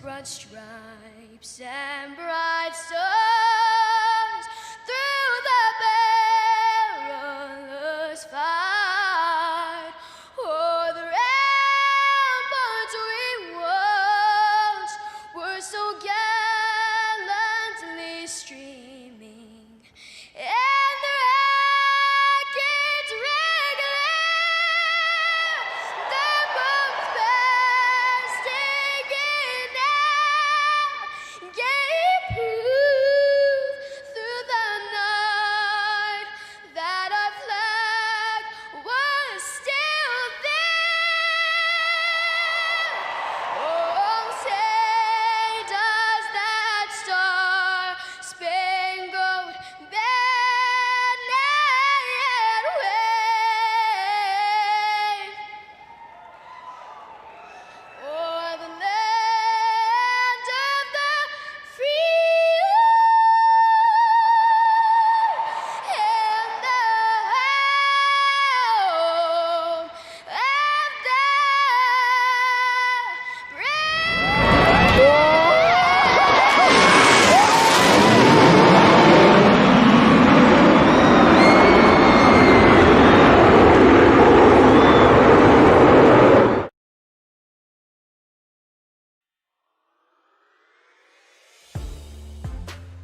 broad stripes and bright stars through the perilous fight. Oh, the ramparts we watched were so gallantly streaming, and the rackets regular, the bombs bursting in air, gave proof through the night that our flag was still there. Oh, say does that star-spangled banner yet wave o'er the land of the free and the home of the brave.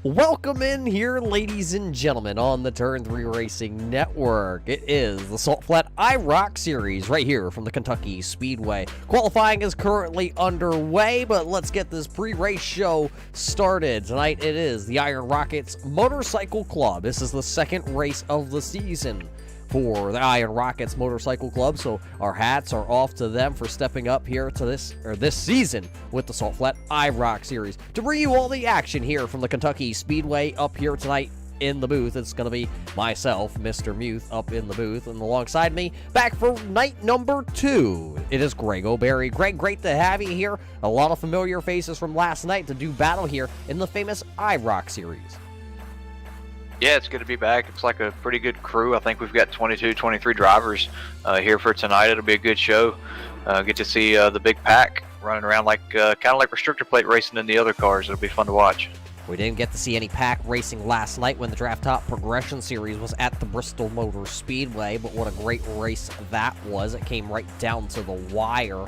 Welcome in here, ladies and gentlemen, on the Turn 3 Racing Network. It is the Salt Flat IROC series right here from the Kentucky Speedway. Qualifying is currently underway, but let's get this pre-race show started. Tonight it is the Iron Rockets Motorcycle Club. This is the second race of the season for the Iron Rockets Motorcycle Club, so our hats are off to them for stepping up here to this season with the Salt Flat IROC series. To bring you all the action here from the Kentucky Speedway up here tonight in the booth, it's going to be myself, Mr. Muth, up in the booth, and alongside me, back for night number 2, it is Greg O'Berry. Greg, great to have you here. A lot of familiar faces from last night to do battle here in the famous IROC series. Yeah, it's good to be back. It's like a pretty good crew. I think we've got 22, 23 drivers here for tonight. It'll be a good show. Get to see the big pack running around like kind of like restrictor plate racing in the other cars. It'll be fun to watch. We didn't get to see any pack racing last night when the Draft Top Progression Series was at the Bristol Motor Speedway, but what a great race that was. It came right down to the wire.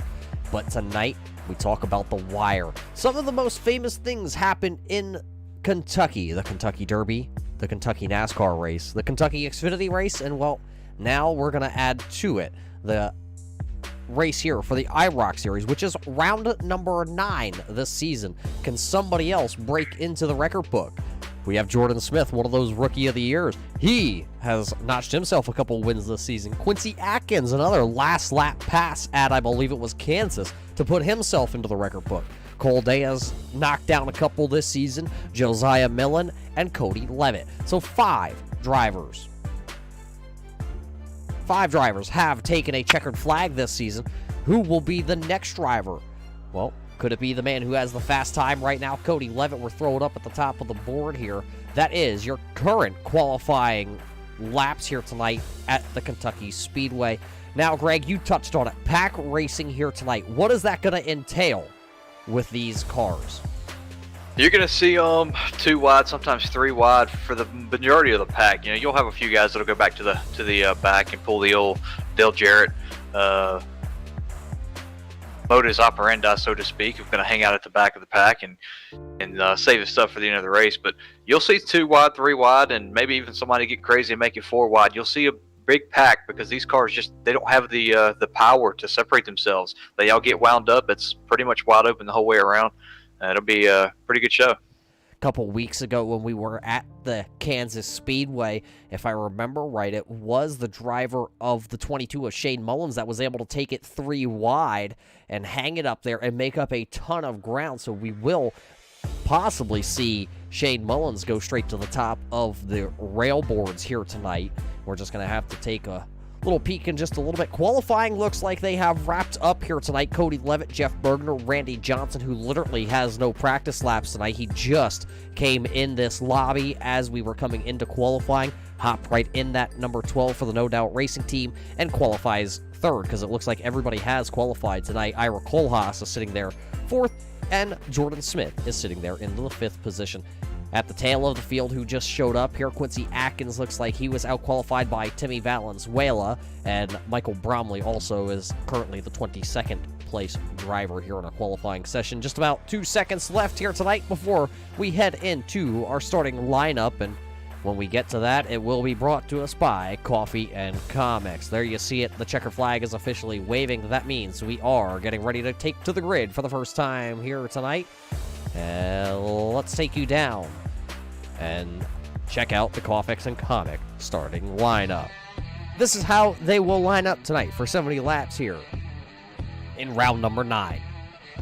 But tonight, we talk about the wire. Some of the most famous things happen in Kentucky. The Kentucky Derby, the Kentucky NASCAR race, the Kentucky Xfinity race, and well, now we're going to add to it the race here for the IROC series, which is round number 9 this season. Can somebody else break into the record book? We have Jordan Smith, one of those Rookie of the Years. He has notched himself a couple wins this season. Quincy Atkins, another last lap pass at, I believe it was Kansas, to put himself into the record book. Cole Day has knocked down a couple this season, Josiah Millen and Cody Levitt. So 5 drivers have taken a checkered flag this season. Who will be the next driver? Well, could it be the man who has the fast time right now, Cody Levitt? We're throwing up at the top of the board here. That is your current qualifying laps here tonight at the Kentucky Speedway. Now, Greg, you touched on it. Pack racing here tonight. What is that going to entail with these cars? You're going to see 2 wide, sometimes 3 wide for the majority of the pack. You know, you'll have a few guys that'll go back to the back and pull the old Dale Jarrett modus operandi, so to speak, of going to hang out at the back of the pack and save his stuff for the end of the race. But you'll see 2 wide, 3 wide, and maybe even somebody get crazy and make it 4 wide. You'll see a big pack because these cars they don't have the power to separate themselves. They all get wound up. It's pretty much wide open the whole way around. It'll be a pretty good show. A couple weeks ago when we were at the Kansas Speedway, if I remember right, it was the driver of the 22 of Shane Mullins that was able to take it 3 wide and hang it up there and make up a ton of ground. So we will possibly see Shane Mullins go straight to the top of the rail boards here tonight. We're just going to have to take a little peek in just a little bit. Qualifying looks like they have wrapped up here tonight. Cody Levitt, Jeff Bergner, Randy Johnson, who literally has no practice laps tonight. He just came in this lobby as we were coming into qualifying, hopped right in that number 12 for the No Doubt Racing team, and qualifies third because it looks like everybody has qualified tonight. Ira Kohlhaas is sitting there fourth. and Jordan Smith is sitting there in the 5th position. At the tail of the field, who just showed up here, Quincy Atkins looks like he was outqualified by Timmy Valenzuela, and Michael Bromley also is currently the 22nd place driver here in a qualifying session. Just about 2 seconds left here tonight before we head into our starting lineup, and when we get to that, it will be brought to us by Coffee and Comics. There you see it. The checker flag is officially waving. That means we are getting ready to take to the grid for the first time here tonight. Let's take you down and check out the Coffex and Comic starting lineup. This is how they will line up tonight for 70 laps here in round number 9.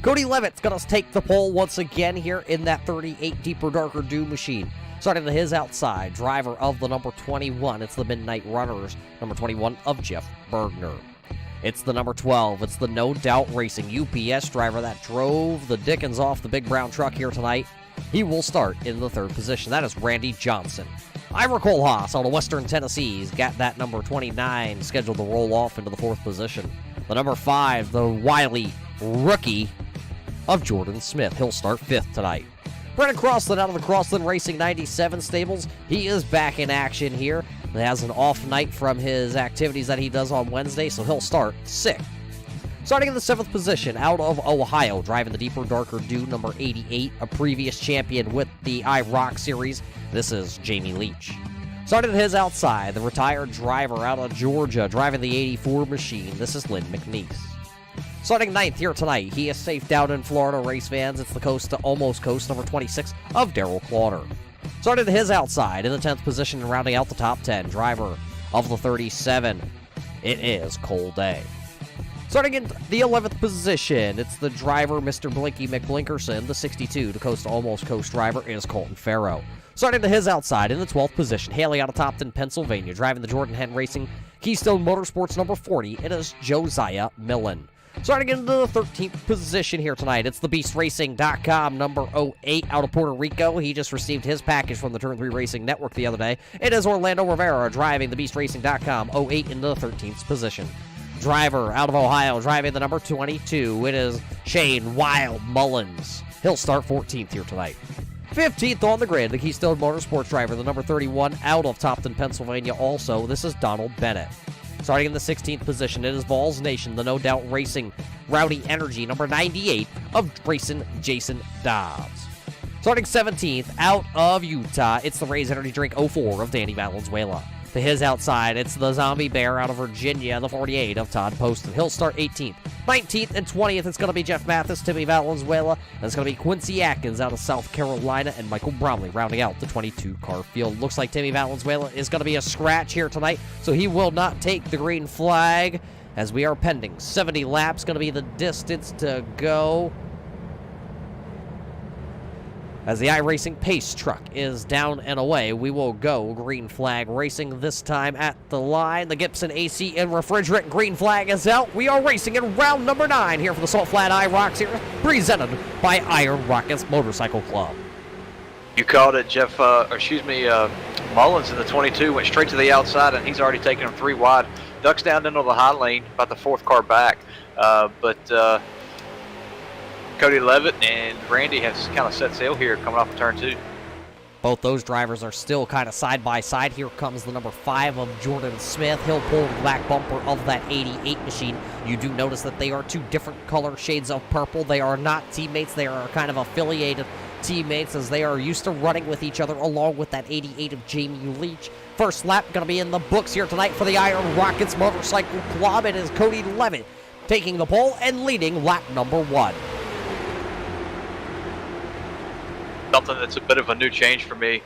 Cody Levitt's going to take the pole once again here in that 38 Deeper Darker Dew machine. Starting to his outside, driver of the number 21. It's the Midnight Runners, number 21 of Jeff Bergner. It's the number 12. It's the No Doubt Racing UPS driver that drove the Dickens off the big brown truck here tonight. He will start in the 3rd position. That is Randy Johnson. IROC Kohlhaas out of Western Tennessee's got that number 29 scheduled to roll off into the 4th position. The number 5, the wily rookie of Jordan Smith. He'll start 5th tonight. Brennan Crossland out of the Crossland Racing 97 stables. He is back in action here. He has an off night from his activities that he does on Wednesday, so he'll start 6th. Starting in the 7th position, out of Ohio, driving the Deeper Darker Dew, number 88, a previous champion with the IROC series. This is Jamie Leach. Starting at his outside, the retired driver out of Georgia, driving the 84 machine. This is Lynn McNeese. Starting 9th here tonight, he is safe down in Florida, race fans. It's the Coast to Almost Coast, number 26 of Darrell Clauter. Starting to his outside, in the 10th position and rounding out the top 10, driver of the 37, it is Cole Day. Starting in the 11th position, it's the driver, Mr. Blinky McBlinkerson, the 62, the Coast to Almost Coast driver is Colton Farrow. Starting to his outside, in the 12th position, hailing out of Topton, Pennsylvania, driving the Jordan Hen Racing Keystone Motorsports number 40, it is Josiah Millen. Starting into the 13th position here tonight, it's the BeastRacing.com number 08 out of Puerto Rico. He just received his package from the Turn 3 Racing Network the other day. It is Orlando Rivera driving the BeastRacing.com 08 into the 13th position. Driver out of Ohio driving the number 22. It is Shane Wild Mullins. He'll start 14th here tonight. 15th on the grid, the Keystone Motorsports driver, the number 31 out of Topton, Pennsylvania also. This is Donald Bennett. Starting in the 16th position, it is Vols Nation, the No Doubt Racing Rowdy Energy, number 98 of racing Jason Dobbs. Starting 17th, out of Utah, it's the Raise Energy Drink 04 of Danny Valenzuela. To his outside, it's the Zombie Bear out of Virginia, the 48 of Todd Poston. He'll start 18th. 19th and 20th, it's going to be Jeff Mathis, Timmy Valenzuela, and it's going to be Quincy Atkins out of South Carolina, and Michael Bromley rounding out the 22-car field. Looks like Timmy Valenzuela is going to be a scratch here tonight, so he will not take the green flag, as we are pending 70 laps, going to be the distance to go. As the iRacing Pace truck is down and away, we will go green flag racing this time at the line. The Gibson AC and refrigerant green flag is out. We are racing in round number 9 here for the Salt Flat IROC Series, presented by Iron Rockets Motorcycle Club. You called it, Jeff, Mullins in the 22 went straight to the outside, and he's already taken him 3 wide. Ducks down into the high lane, about the 4th car back. But Cody Levitt and Randy has kind of set sail here coming off of turn 2. Both those drivers are still kind of side by side. Here comes the number 5 of Jordan Smith. He'll pull the back bumper of that 88 machine. You do notice that they are 2 different color shades of purple. They are not teammates. They are kind of affiliated teammates, as they are used to running with each other, along with that 88 of Jamie Leach. First lap going to be in the books here tonight for the Iron Rockets Motorcycle Club. It is Cody Levitt taking the pole and leading lap number 1. Something that's a bit of a new change for me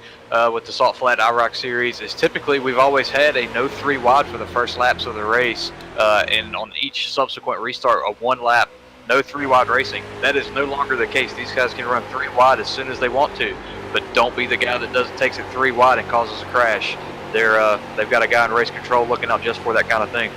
with the Salt Flat IROC series is typically we've always had a no 3 wide for the first laps of the race, and on each subsequent restart a 1 lap no 3 wide racing. That is no longer the case. These guys can run 3 wide as soon as they want to, but don't be the guy that takes it 3 wide and causes a crash. They've got a guy in race control looking out just for that kind of thing.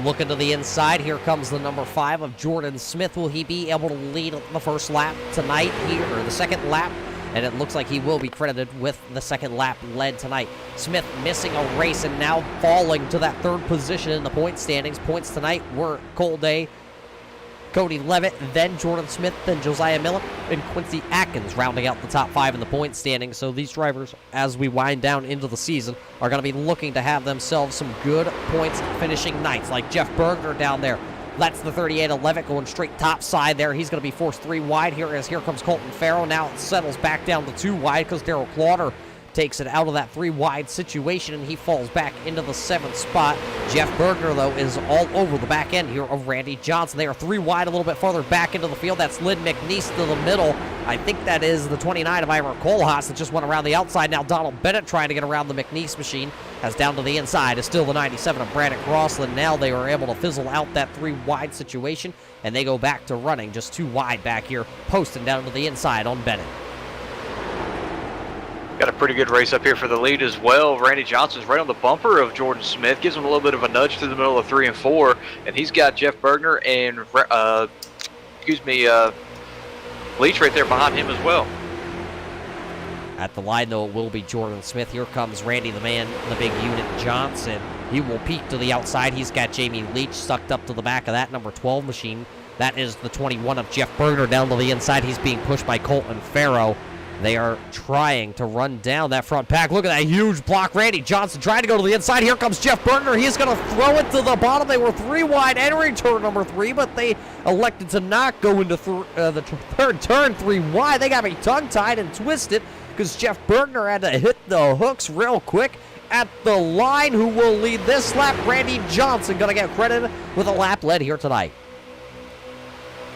Looking to the inside, here comes the number 5 of Jordan Smith. Will he be able to lead the first lap tonight here, or the second lap? And it looks like he will be credited with the second lap led tonight. Smith missing a race and now falling to that 3rd position in the point standings. Points tonight were Cole Day Cody Levitt, then Jordan Smith, then Josiah Miller, and Quincy Atkins rounding out the top 5 in the point standing. So these drivers, as we wind down into the season, are going to be looking to have themselves some good points finishing nights, like Jeff Bergner down there. That's the 38 of Levitt going straight top side there. He's going to be forced 3 wide here as here comes Colton Farrow. Now it settles back down to 2 wide because Darrell Clauter takes it out of that 3 wide situation, and he falls back into the 7th spot. Jeff Bergner, though, is all over the back end here of Randy Johnson. They are 3 wide a little bit farther back into the field. That's Lynn McNeese to the middle. I think that is the 29 of Ira Kohlhaas that just went around the outside. Now Donald Bennett trying to get around the McNeese machine. As down to the inside is still the 97 of Braddock Rossland. Now they are able to fizzle out that 3 wide situation, and they go back to running just 2 wide back here, posting down to the inside on Bennett. Got a pretty good race up here for the lead as well. Randy Johnson's right on the bumper of Jordan Smith. Gives him a little bit of a nudge through the middle of 3 and 4. And he's got Jeff Bergner and, Leach right there behind him as well. At the line, though, it will be Jordan Smith. Here comes Randy, the man, the big unit Johnson. He will peek to the outside. He's got Jamie Leach sucked up to the back of that number 12 machine. That is the 21 of Jeff Bergner down to the inside. He's being pushed by Colton Farrow. They are trying to run down that front pack. Look at that huge block. Randy Johnson trying to go to the inside. Here comes Jeff Bergner. He's going to throw it to the bottom. They were 3 wide entering turn number 3, but they elected to not go into the third turn 3 wide. They got me tongue-tied and twisted because Jeff Bergner had to hit the hooks real quick at the line. Who will lead this lap? Randy Johnson going to get credited with a lap led here tonight.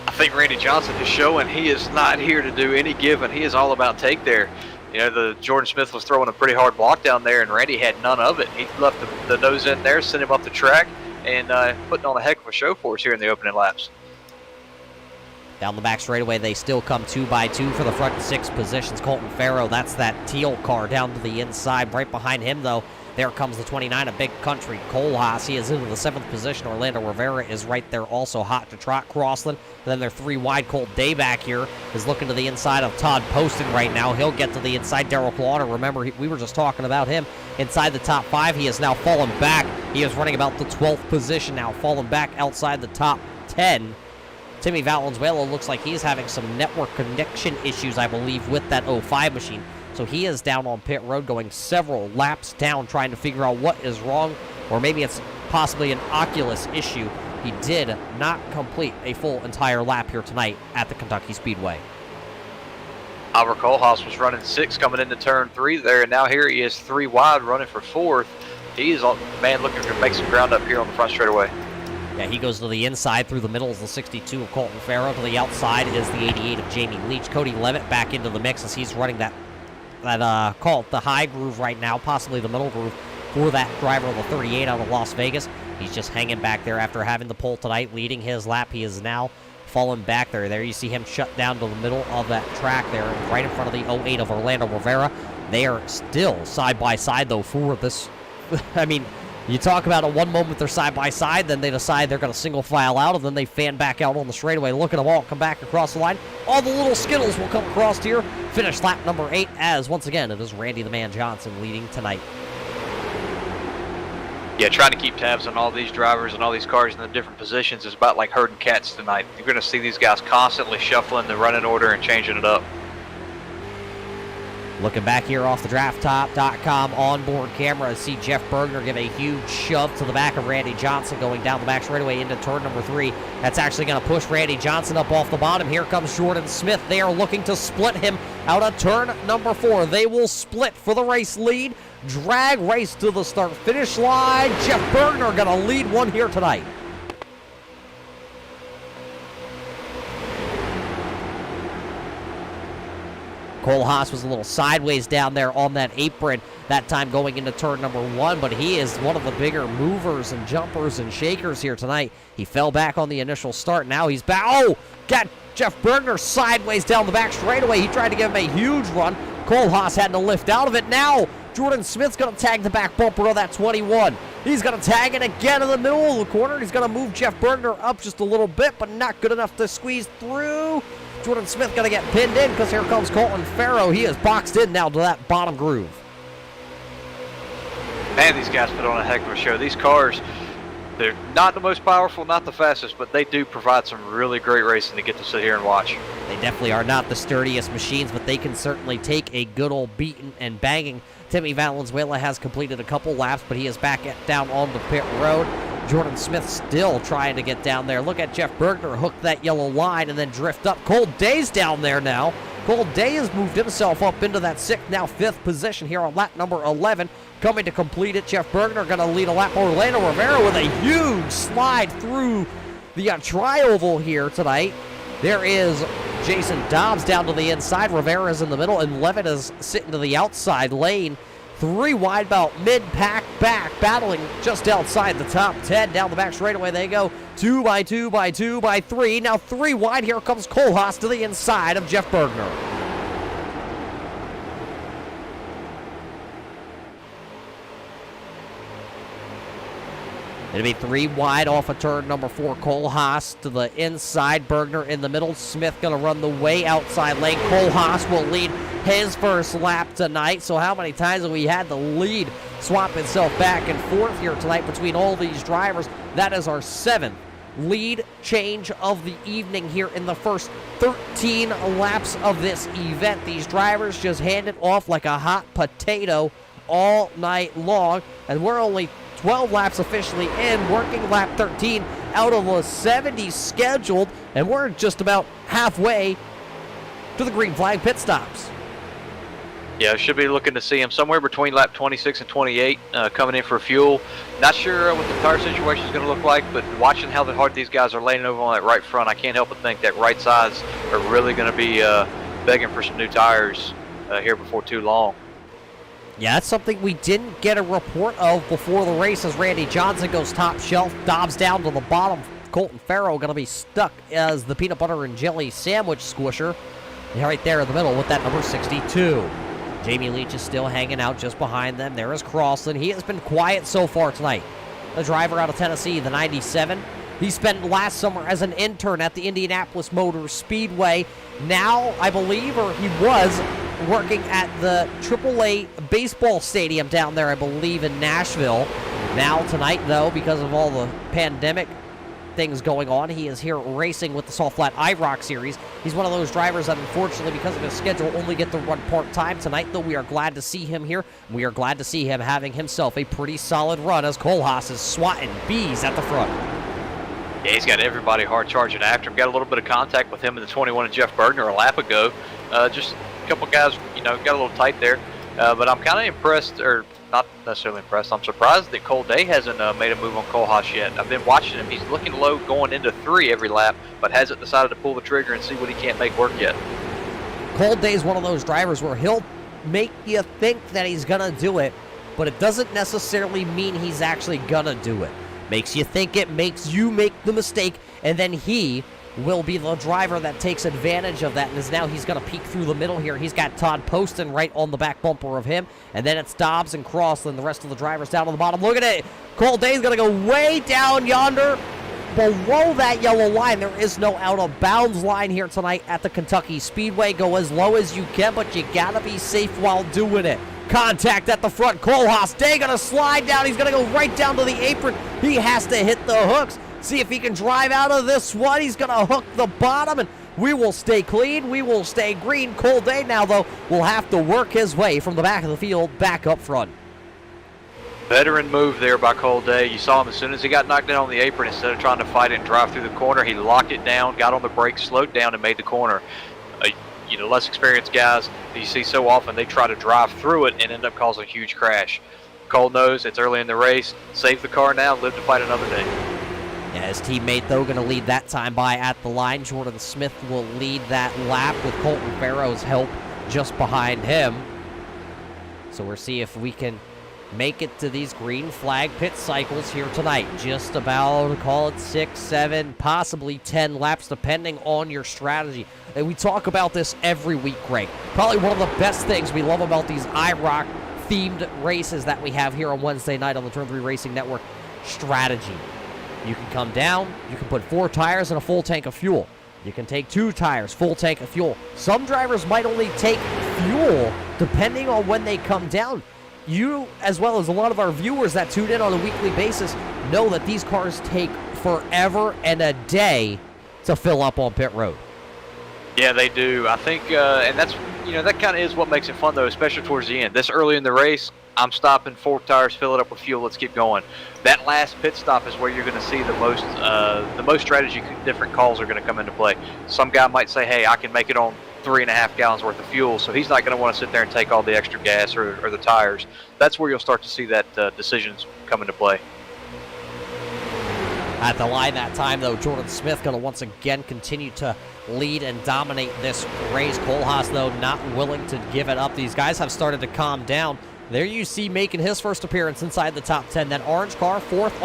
I think Randy Johnson is showing he is not here to do any giving. He is all about take there. You know, the Jordan Smith was throwing a pretty hard block down there, and Randy had none of it. He left the nose in there, sent him up the track, and putting on a heck of a show for us here in the opening laps. Down the back straightaway, they still come 2 by 2 for the front 6 positions. Colton Farrow, that's that teal car down to the inside. Right behind him, though, there comes the 29 of Big Country Kohlhaas. He is into the 7th position. Orlando Rivera is right there also hot to trot. Crossland. Then they're 3 wide. Colt Dayback here is looking to the inside of Todd Poston right now. He'll get to the inside. Darrell Clauter, remember, we were just talking about him. Inside the top 5, he has now fallen back. He is running about the 12th position now, fallen back outside the top 10. Timmy Valenzuela looks like he's having some network connection issues, I believe, with that 05 machine. So he is down on pit road going several laps down trying to figure out what is wrong, or maybe it's possibly an Oculus issue. He did not complete a full entire lap here tonight at the Kentucky Speedway. Albert Kohlhaas was running 6 coming into turn 3 there, and now here he is 3 wide running for 4th. He is, man, looking to make some ground up here on the front straightaway. Yeah, he goes to the inside. Through the middle is the 62 of Colton Farrow. To the outside is the 88 of Jamie Leach. Cody Levitt back into the mix as he's running that call it the high groove right now, possibly the middle groove for that driver of the 38 out of Las Vegas. He's just hanging back there after having the pole tonight, leading his lap. He is now fallen back there. There you see him shut down to the middle of that track there, right in front of the 08 of Orlando Rivera. They are still side by side though for this. I mean, you talk about one moment they're side by side, then they decide they're going to single file out, and then they fan back out on the straightaway. Look at them all come back across the line. All the little Skittles will come across here. Finish lap number 8 as, once again, it is Randy the Man Johnson leading tonight. Yeah, trying to keep tabs on all these drivers and all these cars in the different positions is about like herding cats tonight. You're going to see these guys constantly shuffling the running order and changing it up. Looking back here off the drafttop.com onboard camera, see Jeff Bergner give a huge shove to the back of Randy Johnson going down the back straightaway into turn number 3. That's actually going to push Randy Johnson up off the bottom. Here comes Jordan Smith. They are looking to split him out of turn number 4. They will split for the race lead. Drag race to the start-finish line. Jeff Bergner going to lead one here tonight. Kohlhaas was a little sideways down there on that apron that time going into turn number 1, but he is one of the bigger movers and jumpers and shakers here tonight. He fell back on the initial start. Now he's back. Oh, got Jeff Bergner sideways down the back straightaway. He tried to give him a huge run. Kohlhaas had to lift out of it. Now Jordan Smith's going to tag the back bumper of that 21. He's going to tag it again in the middle of the corner. He's going to move Jeff Bergner up just a little bit, but not good enough to squeeze through. Jordan Smith going to get pinned in because here comes Colton Farrow. He is boxed in now to that bottom groove. Man, these guys put on a heck of a show. These cars, They're not the most powerful, not the fastest, but they do provide some really great racing to get to sit here and watch. They definitely are not the sturdiest machines, but they can certainly take a good old beating and banging. Timmy Valenzuela has completed a couple laps, but he is back down on the pit road. Jordan Smith still trying to get down there. Look at Jeff Bergner hook that yellow line and then drift up. Cole Day's down there now. Cole Day has moved himself up into that sixth, now fifth position here on lap number 11. Coming to complete it, Jeff Bergner going to lead a lap. Orlando Rivera with a huge slide through the tri-oval here tonight. There is Jason Dobbs down to the inside. Rivera's in the middle, and Levitt is sitting to the outside lane. 3 wide about mid-pack back, battling just outside the top 10. Down the back straightaway they go. 2 by 2 by 2 by 3. Now 3 wide. Here comes Cole Haas to the inside of Jeff Bergner. It'll be 3 wide off of turn number 4. Cole Haas to the inside. Bergner in the middle. Smith going to run the way outside lane. Cole Haas will lead his first lap tonight. So how many times have we had the lead swap itself back and forth here tonight between all these drivers? That is our 7th lead change of the evening here in the first 13 laps of this event. These drivers just hand it off like a hot potato all night long. And we're only 12 laps officially in, working lap 13 out of the 70 scheduled, and we're just about halfway to the green flag pit stops. Yeah, should be looking to see him somewhere between lap 26 and 28 coming in for fuel. Not sure what the tire situation is going to look like, but watching how hard these guys are laying over on that right front, I can't help but think that right sides are really going to be begging for some new tires here before too long. Yeah, that's something we didn't get a report of before the race as Randy Johnson goes top shelf. Dobbs down to the bottom. Colton Farrow going to be stuck as the peanut butter and jelly sandwich squisher. Right there in the middle with that number 62. Jamie Leach is still hanging out just behind them. There is Crosland. He has been quiet so far tonight. The driver out of Tennessee, the 97. He spent last summer as an intern at the Indianapolis Motor Speedway. Now, I believe, or he was working at the AAA baseball stadium down there, I believe, in Nashville. Now, tonight, though, because of all the pandemic things going on, he is here racing with the Salt Flat IROC Series. He's one of those drivers that, unfortunately, because of his schedule, only get to run part-time tonight, though we are glad to see him here. We are glad to see him having himself a pretty solid run as Cole Haas is swatting bees at the front. Yeah, he's got everybody hard charging after him. Got a little bit of contact with him in the 21 and Jeff Bergner a lap ago. Just a couple guys, got a little tight there. But I'm kind of impressed, or not necessarily impressed. I'm surprised that Cole Day hasn't made a move on Cole Haas yet. I've been watching him. He's looking low going into 3 every lap, but hasn't decided to pull the trigger and see what he can't make work yet. Cole Day is one of those drivers where he'll make you think that he's going to do it, but it doesn't necessarily mean he's actually going to do it. Makes you think it, makes you make the mistake, and then he will be the driver that takes advantage of that, and now he's going to peek through the middle here. He's got Todd Poston right on the back bumper of him, and then it's Dobbs and Crossland, the rest of the drivers down on the bottom. Look at it. Cole Day's going to go way down yonder below that yellow line. There is no out-of-bounds line here tonight at the Kentucky Speedway. Go as low as you can, but you got to be safe while doing it. Contact at the front. Cole Haas Day going to slide down. He's going to go right down to the apron. He has to hit the hooks. See if he can drive out of this one. He's going to hook the bottom, and we will stay clean. We will stay green. Cole Day now, though, will have to work his way from the back of the field back up front. Veteran move there by Cole Day. You saw him as soon as he got knocked down on the apron. Instead of trying to fight it and drive through the corner, he locked it down, got on the brakes, slowed down, and made the corner. Less experienced guys that you see so often, they try to drive through it and end up causing a huge crash. Cole knows it's early in the race. Save the car now, live to fight another day. Yeah, his teammate, though, going to lead that time by at the line. Jordan Smith will lead that lap with Colton Farrow's help just behind him. So we'll see if we can make it to these green flag pit cycles here tonight. Just about, call it 6, 7, possibly 10 laps, depending on your strategy. And we talk about this every week, Greg. Probably one of the best things we love about these IROC-themed races that we have here on Wednesday night on the Turn 3 Racing Network. Strategy. You can come down, you can put 4 tires and a full tank of fuel. You can take 2 tires, full tank of fuel. Some drivers might only take fuel depending on when they come down. you, as well as a lot of our viewers that tune in on a weekly basis, know that these cars take forever and a day to fill up on pit road. Yeah, they do. I think, and that's, that kind of is what makes it fun, though, especially towards the end. This early in the race, I'm stopping, 4 tires, fill it up with fuel, let's keep going. That last pit stop is where you're going to see the most strategy different calls are going to come into play. Some guy might say, hey, I can make it on 3.5 gallons worth of fuel, so he's not going to want to sit there and take all the extra gas or the tires. That's where you'll start to see that decisions come into play. At the line that time, though, Jordan Smith going to once again continue to lead and dominate this race. Kohlhaas, though, not willing to give it up. These guys have started to calm down. There you see making his first appearance inside the top 10. That orange car, 4th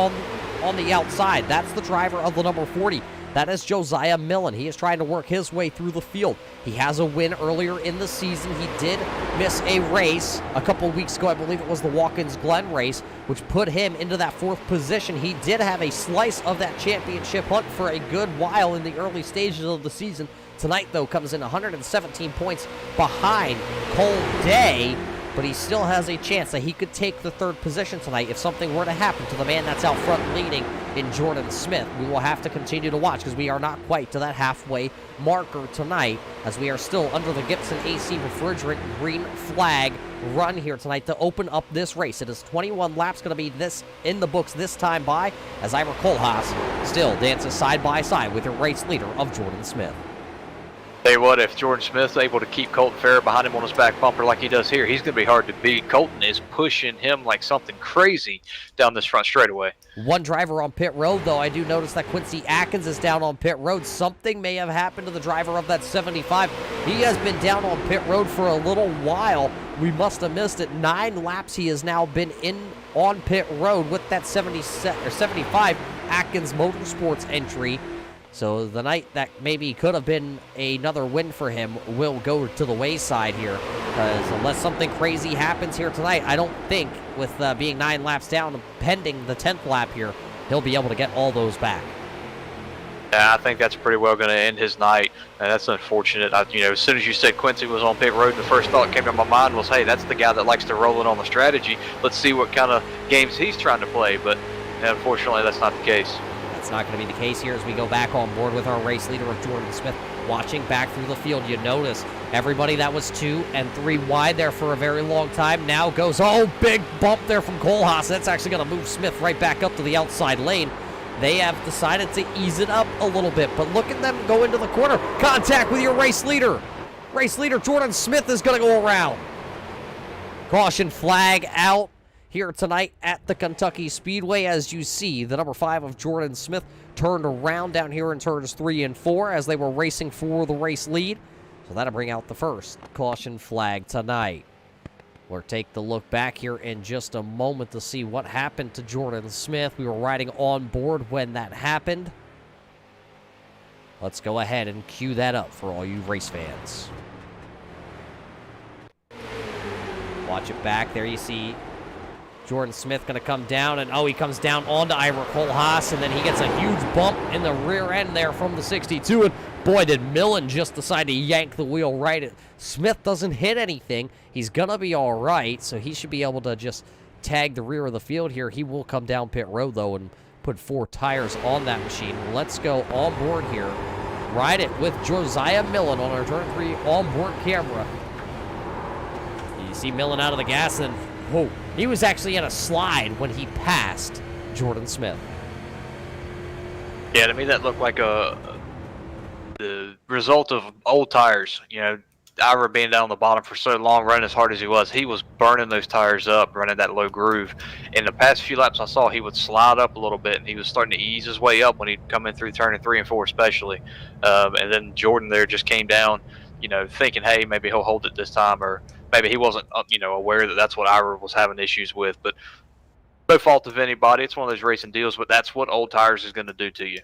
on the outside. That's the driver of the number 40. That is Josiah Millen. He is trying to work his way through the field. He has a win earlier in the season. He did miss a race a couple weeks ago. I believe it was the Watkins Glen race, which put him into that 4th position. He did have a slice of that championship hunt for a good while in the early stages of the season. Tonight, though, comes in 117 points behind Cole Day, but he still has a chance that he could take the 3rd position tonight if something were to happen to the man that's out front leading in Jordan Smith. We will have to continue to watch because we are not quite to that halfway marker tonight, as we are still under the Gibson AC refrigerant green flag run here tonight to open up this race. It is 21 laps going to be this in the books this time by, as Ira Kohlhaas still dances side by side with your race leader of Jordan Smith. Tell you what, if Jordan Smith's able to keep Colton Farrer behind him on his back bumper like he does here, he's going to be hard to beat. Colton is pushing him like something crazy down this front straightaway. One driver on pit road, though. I do notice that Quincy Atkins is down on pit road. Something may have happened to the driver of that 75. He has been down on pit road for a little while. We must have missed it. 9 laps he has now been on pit road with that 75 Atkins Motorsports entry. So the night that maybe could have been another win for him will go to the wayside here, because unless something crazy happens here tonight, I don't think, with being 9 laps down, pending the 10th lap here, he'll be able to get all those back. Yeah, I think that's pretty well going to end his night, and that's unfortunate. As soon as you said Quincy was on pit road, the first thought came to my mind was, hey, that's the guy that likes to roll it on the strategy. Let's see what kind of games he's trying to play, but unfortunately that's not the case. It's not going to be the case here as we go back on board with our race leader of Jordan Smith. Watching back through the field, you notice everybody that was 2 and 3 wide there for a very long time now goes, oh, big bump there from Kohlhaas. That's actually going to move Smith right back up to the outside lane. They have decided to ease it up a little bit, but look at them go into the corner. Contact with your race leader. Race leader Jordan Smith is going to go around. Caution flag out here tonight at the Kentucky Speedway. As you see, the number 5 of Jordan Smith turned around down here in turns 3 and 4 as they were racing for the race lead. So that'll bring out the first caution flag tonight. We'll take the look back here in just a moment to see what happened to Jordan Smith. We were riding on board when that happened. Let's go ahead and cue that up for all you race fans. Watch it back. There you see Jordan Smith going to come down, and he comes down onto Ira Kohlhaas, and then he gets a huge bump in the rear end there from the 62, and boy, did Millen just decide to yank the wheel right. Smith doesn't hit anything. He's going to be all right, so he should be able to just tag the rear of the field here. He will come down pit road, though, and put 4 tires on that machine. Let's go on board here. Ride it with Josiah Millen on our turn 3 onboard camera. You see Millen out of the gas, and whoa, he was actually in a slide when he passed Jordan Smith. Yeah, to me that looked like the result of old tires. Ira being down on the bottom for so long, running as hard as he was burning those tires up, running that low groove. In the past few laps I saw he would slide up a little bit, and he was starting to ease his way up when he'd come in through turning 3 and 4 especially. And then Jordan there just came down, thinking, hey, maybe he'll hold it this time, or maybe he wasn't, aware that that's what Ira was having issues with. But no fault of anybody. It's one of those racing deals, but that's what old tires is going to do to you.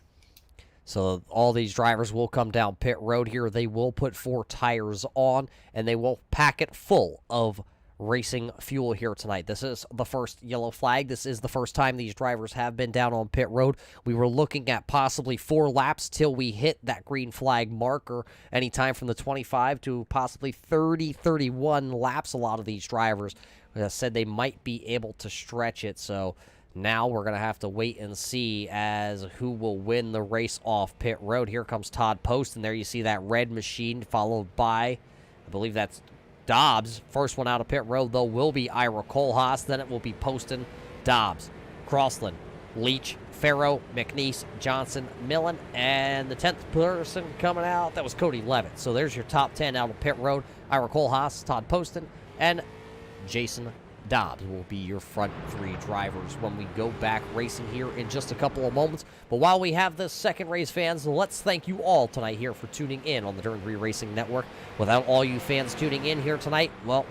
So all these drivers will come down pit road here. They will put 4 tires on, and they will pack it full of racing fuel here tonight. This is the first yellow flag. This is the first time these drivers have been down on pit road. We were looking at possibly 4 laps till we hit that green flag marker, anytime from the 25 to possibly 30, 31 laps. A lot of these drivers said they might be able to stretch it, so now we're going to have to wait and see as who will win the race off pit road. Here comes Todd Post, and there you see that red machine followed by, I believe that's Dobbs. First one out of pit road, though, will be IROC Kohlhaas. Then it will be Poston, Dobbs, Crossland, Leach, Farrow, McNeese, Johnson, Millen, and the 10th person coming out, that was Cody Levitt. So there's your top 10 out of pit road. IROC Kohlhaas, Todd Poston, and Jason Dobbs will be your front three drivers when we go back racing here in just a couple of moments. But while we have this second race, fans, let's thank you all tonight here for tuning in on the Turn 3 Racing Network. Without all you fans tuning in here tonight, well,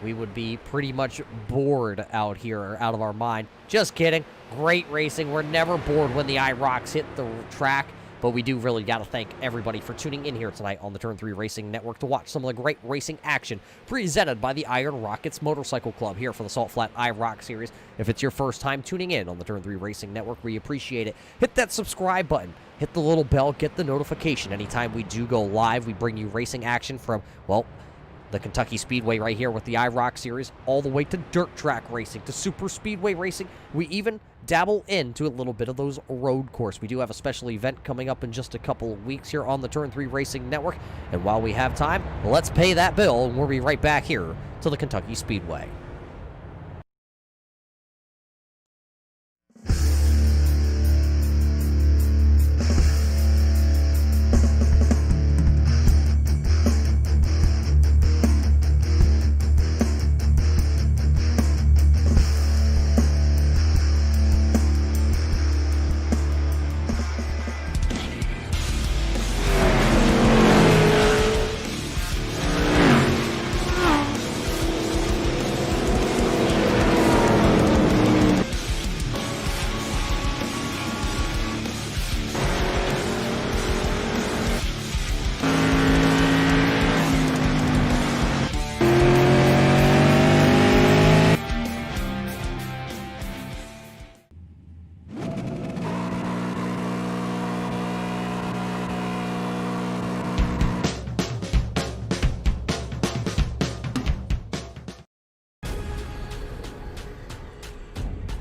we would be pretty much bored out here, out of our mind. Just kidding. Great racing. We're never bored when the IROCs hit the track. But we do really got to thank everybody for tuning in here tonight on the Turn 3 Racing Network to watch some of the great racing action presented by the Iron Rockets Motorcycle Club here for the Salt Flat IROC Series. If it's your first time tuning in on the Turn 3 Racing Network, we appreciate it. Hit that subscribe button. Hit the little bell. Get the notification. Anytime we do go live, we bring you racing action from, well, the Kentucky Speedway right here with the IROC Series, all the way to dirt track racing, to super speedway racing. We even dabble into a little bit of those road course. We do have a special event coming up in just a couple of weeks here on the Turn 3 Racing Network. And while we have time, let's pay that bill, and we'll be right back here to the Kentucky Speedway.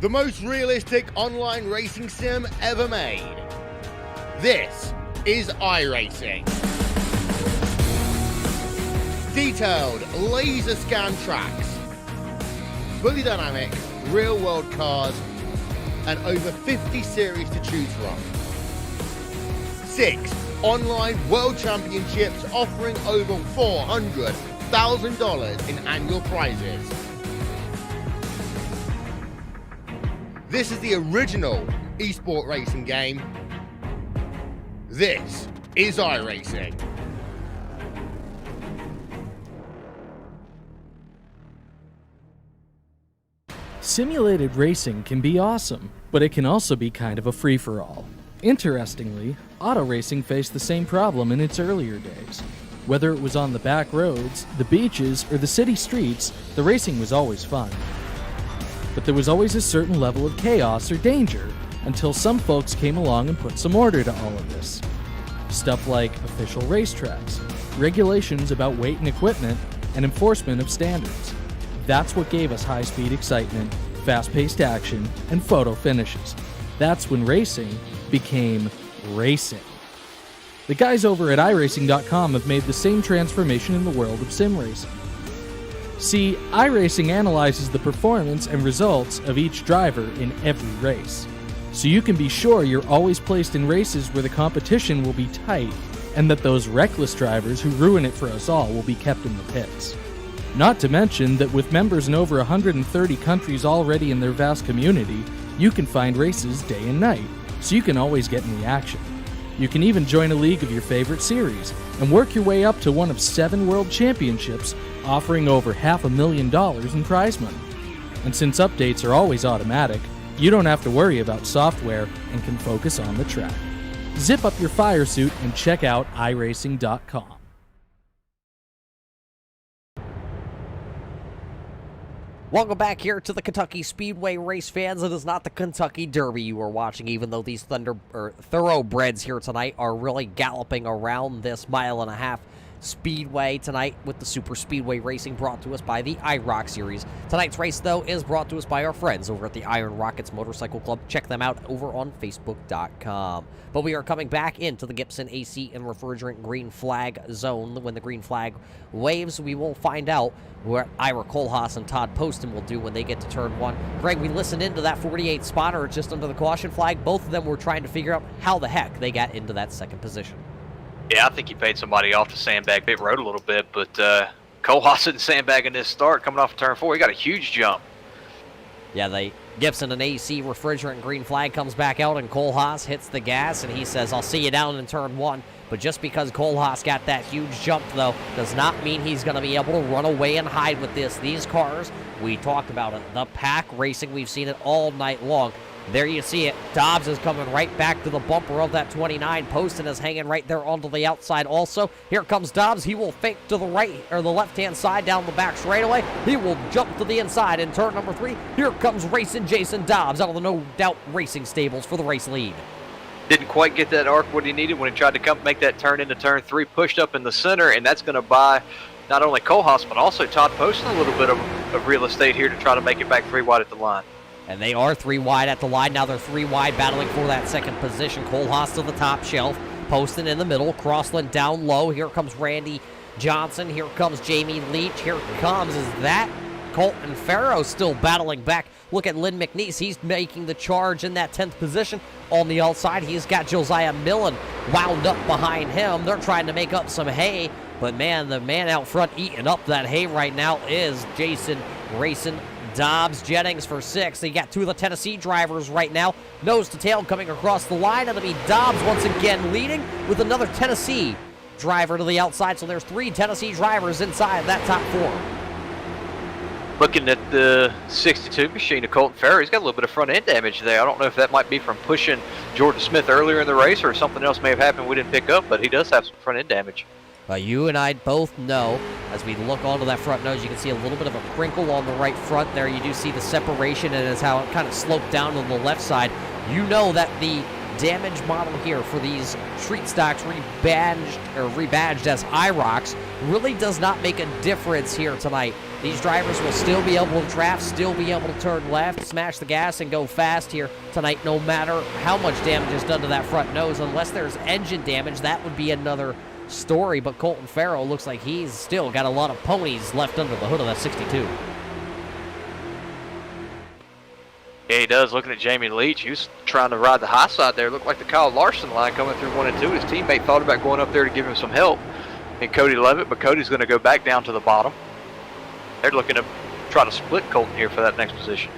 The most realistic online racing sim ever made. This is iRacing. Detailed laser scan tracks, fully dynamic real world cars, and over 50 series to choose from. 6 online world championships offering over $400,000 in annual prizes. This is the original esport racing game. This is iRacing. Simulated racing can be awesome, but it can also be kind of a free-for-all. Interestingly, auto racing faced the same problem in its earlier days. Whether it was on the back roads, the beaches, or the city streets, the racing was always fun. But there was always a certain level of chaos or danger until some folks came along and put some order to all of this. Stuff like official racetracks, regulations about weight and equipment, and enforcement of standards. That's what gave us high-speed excitement, fast-paced action, and photo finishes. That's when racing became racing. The guys over at iRacing.com have made the same transformation in the world of sim racing. See, iRacing analyzes the performance and results of each driver in every race, so you can be sure you're always placed in races where the competition will be tight and that those reckless drivers who ruin it for us all will be kept in the pits. Not to mention that with members in over 130 countries already in their vast community, you can find races day and night, so you can always get in the action. You can even join a league of your favorite series and work your way up to one of 7 world championships offering over $500,000 in prize money. And since updates are always automatic, you don't have to worry about software and can focus on the track. Zip up your fire suit and check out iRacing.com. Welcome back here to the Kentucky Speedway race, fans. It is not the Kentucky Derby you are watching, even though these thoroughbreds here tonight are really galloping around this 1.5-mile Speedway tonight with the Super Speedway Racing brought to us by the IROC Series. Tonight's race, though, is brought to us by our friends over at the Iron Rockets Motorcycle Club. Check them out over on Facebook.com. But we are coming back into the Gibson AC and Refrigerant green flag zone. When the green flag waves, we will find out what Ira Kohlhaas and Todd Poston will do when they get to turn 1. Greg, we listened into that 48 spotter just under the caution flag. Both of them were trying to figure out how the heck they got into that second position. Yeah, I think he paid somebody off to sandbag pit road a little bit, but Kohlhaas didn't sandbag in this start coming off of turn 4. He got a huge jump. Yeah, Gibson and AC Refrigerant green flag comes back out, and Kohlhaas hits the gas, and he says, I'll see you down in turn 1. But just because Kohlhaas got that huge jump, though, does not mean he's going to be able to run away and hide with this. These cars, we talked about it, the pack racing, we've seen it all night long. There you see it. Dobbs is coming right back to the bumper of that 29. Poston is hanging right there onto the outside also. Here comes Dobbs. He will fake to the right or the left-hand side down the back straightaway. He will jump to the inside in turn number 3. Here comes racing Jason Dobbs out of the No Doubt Racing stables for the race lead. Didn't quite get that arc what he needed when he tried to come make that turn into turn 3. Pushed up in the center, and that's going to buy not only Kohlhaas but also Todd Poston a little bit of real estate here to try to make it back 3 wide at the line. And they are 3 wide at the line. Now they're 3 wide battling for that second position. Kohlhaas to the top shelf. Poston in the middle. Crossland down low. Here comes Randy Johnson. Here comes Jamie Leach. Here comes, is that Colton Farrow still battling back? Look at Lynn McNeese. He's making the charge in that 10th position. On the outside, he's got Josiah Millen wound up behind him. They're trying to make up some hay. But, man, the man out front eating up that hay right now is Jason Racing Dobbs. Jennings for 6. They got 2 of the Tennessee drivers right now. Nose to tail coming across the line. It'll be Dobbs once again leading with another Tennessee driver to the outside. So there's 3 Tennessee drivers inside that top 4. Looking at the 62 machine of Colton Farrow, he's got a little bit of front end damage there. I don't know if that might be from pushing Jordan Smith earlier in the race or something else may have happened we didn't pick up, but he does have some front end damage. You and I both know, as we look onto that front nose, you can see a little bit of a crinkle on the right front there. You do see the separation, and it's how it kind of sloped down on the left side. You know that the damage model here for these street stocks rebadged as IROCs really does not make a difference here tonight. These drivers will still be able to draft, still be able to turn left, smash the gas, and go fast here tonight, no matter how much damage is done to that front nose. Unless there's engine damage, that would be another story, but Colton Farrow looks like he's still got a lot of ponies left under the hood of that 62. Yeah, he does. Looking at Jamie Leach, he was trying to ride the high side there. Looked like the Kyle Larson line coming through 1 and 2. His teammate thought about going up there to give him some help, and Cody Levitt, but Cody's going to go back down to the bottom. They're looking to try to split Colton here for that next position.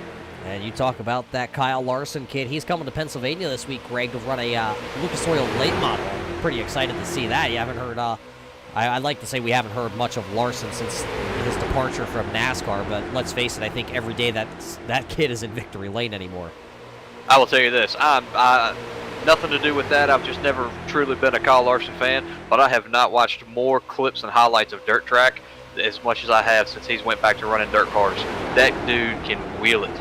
And you talk about that Kyle Larson kid. He's coming to Pennsylvania this week, Greg, to run a Lucas Oil late model. Pretty excited to see that. You haven't heard, I'd like to say we haven't heard much of Larson since his departure from NASCAR, but let's face it, I think every day that kid is in victory lane anymore. I will tell you this, I nothing to do with that. I've just never truly been a Kyle Larson fan, but I have not watched more clips and highlights of dirt track as much as I have since he's went back to running dirt cars. That dude can wheel it.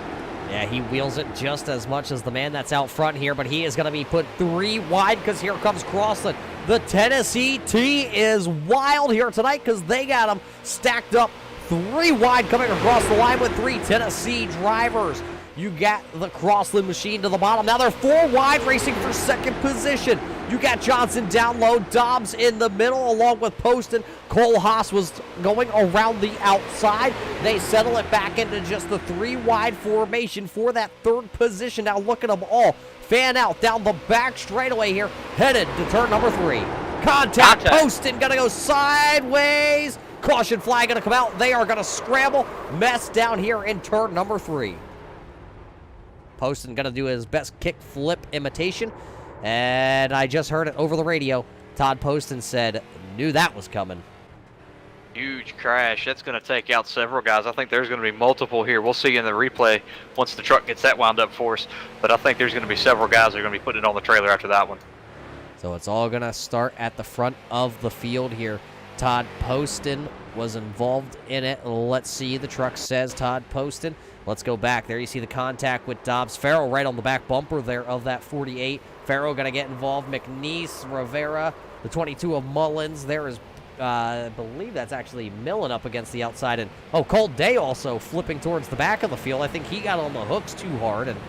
Yeah, he wheels it just as much as the man that's out front here, but he is going to be put 3 wide because here comes Crossland. The Tennessee T is wild here tonight because they got him stacked up 3 wide coming across the line with 3 Tennessee drivers. You got the Crossland machine to the bottom. Now they're 4 wide racing for second position. You got Johnson down low, Dobbs in the middle along with Poston. Kohlhaas was going around the outside. They settle it back into just the 3 wide formation for that 3rd position. Now look at them all fan out down the back straightaway here, headed to turn number 3. Contact. Poston gonna go sideways. Caution flag gonna come out. They are gonna scramble. Mess down here in turn number 3. Poston gonna do his best kick flip imitation. And I just heard it over the radio. Todd Poston said, knew that was coming. Huge crash. That's going to take out several guys. I think there's going to be multiple here. We'll see in the replay once the truck gets that wound up for us. But I think there's going to be several guys that are going to be putting it on the trailer after that one. So it's all going to start at the front of the field here. Todd Poston was involved in it. Let's see. The truck says Todd Poston. Let's go back. There you see the contact with Dobbs. Farrell right on the back bumper there of that 48. Farrell going to get involved. McNeese, Rivera, the 22 of Mullins. There is I believe that's actually Millen up against the outside. And, oh, Cold Day also flipping towards the back of the field. I think he got on the hooks too hard, and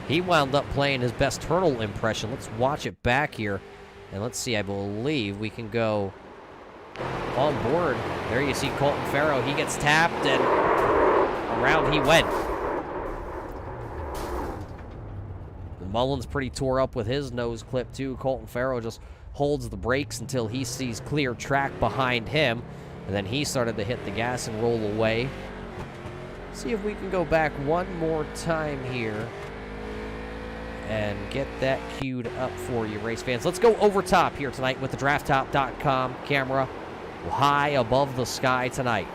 he wound up playing his best turtle impression. Let's watch it back here. And let's see, I believe we can go on board. There you see Colton Farrow. He gets tapped, and around he went. Mullen's pretty tore up with his nose clip, too. Colton Farrow just holds the brakes until he sees clear track behind him, and then he started to hit the gas and roll away. See if we can go back one more time here and get that queued up for you, race fans. Let's go over top here tonight with the drafttop.com camera high above the sky tonight.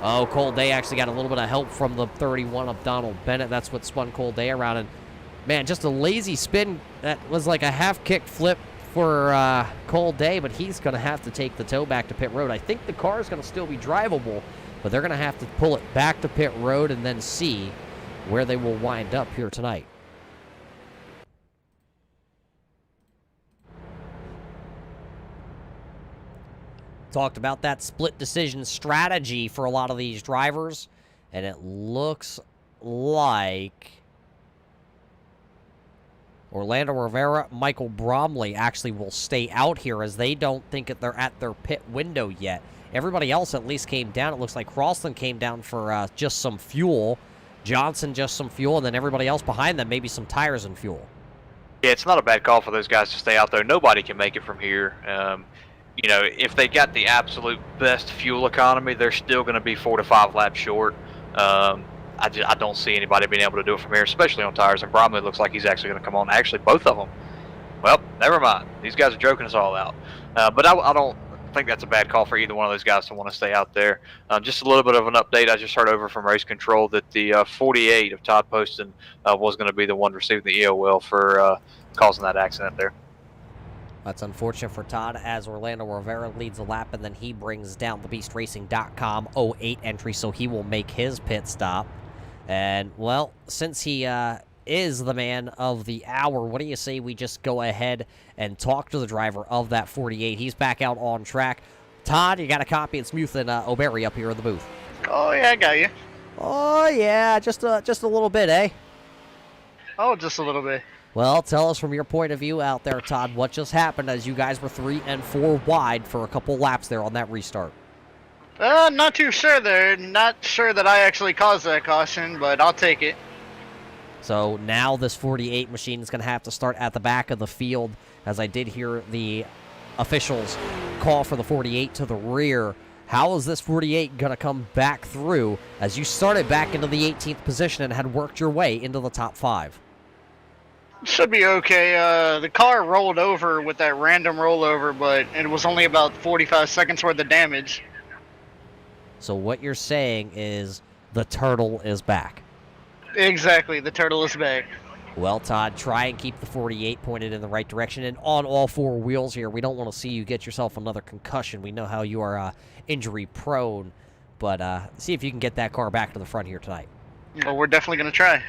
Oh, Cold Day actually got a little bit of help from the 31 of Donald Bennett. That's what spun Cold Day around. And, man, just a lazy spin. That was like a half-kick flip for Cold Day, but he's going to have to take the tow back to pit road. I think the car is going to still be drivable, but they're going to have to pull it back to pit road and then see where they will wind up here tonight. Talked about that split decision strategy for a lot of these drivers, and it looks like Orlando Rivera, Michael Bromley actually will stay out here as they don't think that they're at their pit window yet. Everybody else at least came down. It looks like Crossland came down for just some fuel, Johnson just some fuel, and then everybody else behind them maybe some tires and fuel. Yeah, it's not a bad call for those guys to stay out there. Nobody can make it from here. You know, if they got the absolute best fuel economy, they're still going to be 4 to 5 laps short. I don't see anybody being able to do it from here, especially on tires. And Bromley looks like he's actually going to come on. Actually, both of them. Well, never mind. These guys are joking us all out. But I don't think that's a bad call for either one of those guys to want to stay out there. Just a little bit of an update. I just heard over from race control that the 48 of Todd Poston was going to be the one receiving the EOL for causing that accident there. That's unfortunate for Todd as Orlando Rivera leads the lap, and then he brings down the BeastRacing.com 08 entry, so he will make his pit stop. And, well, since he is the man of the hour, what do you say we just go ahead and talk to the driver of that 48? He's back out on track. Todd, you got a copy. It's Muth and O'Berry up here in the booth. Oh, yeah, I got you. Oh, yeah, just a little bit, eh? Oh, just a little bit. Well, tell us from your point of view out there, Todd, what just happened as you guys were 3 and 4 wide for a couple laps there on that restart. Not too sure there. Not sure that I actually caused that caution, but I'll take it. So now this 48 machine is going to have to start at the back of the field, as I did hear the officials call for the 48 to the rear. How is this 48 going to come back through as you started back into the 18th position and had worked your way into the top 5? Should be okay. The car rolled over with that random rollover, but it was only about 45 seconds worth of damage. So what you're saying is the turtle is back. Exactly, the turtle is back. Well, Todd, try and keep the 48 pointed in the right direction and on all 4 wheels here. We don't want to see you get yourself another concussion. We know how you are injury prone, but see if you can get that car back to the front here tonight. Well, we're definitely going to try.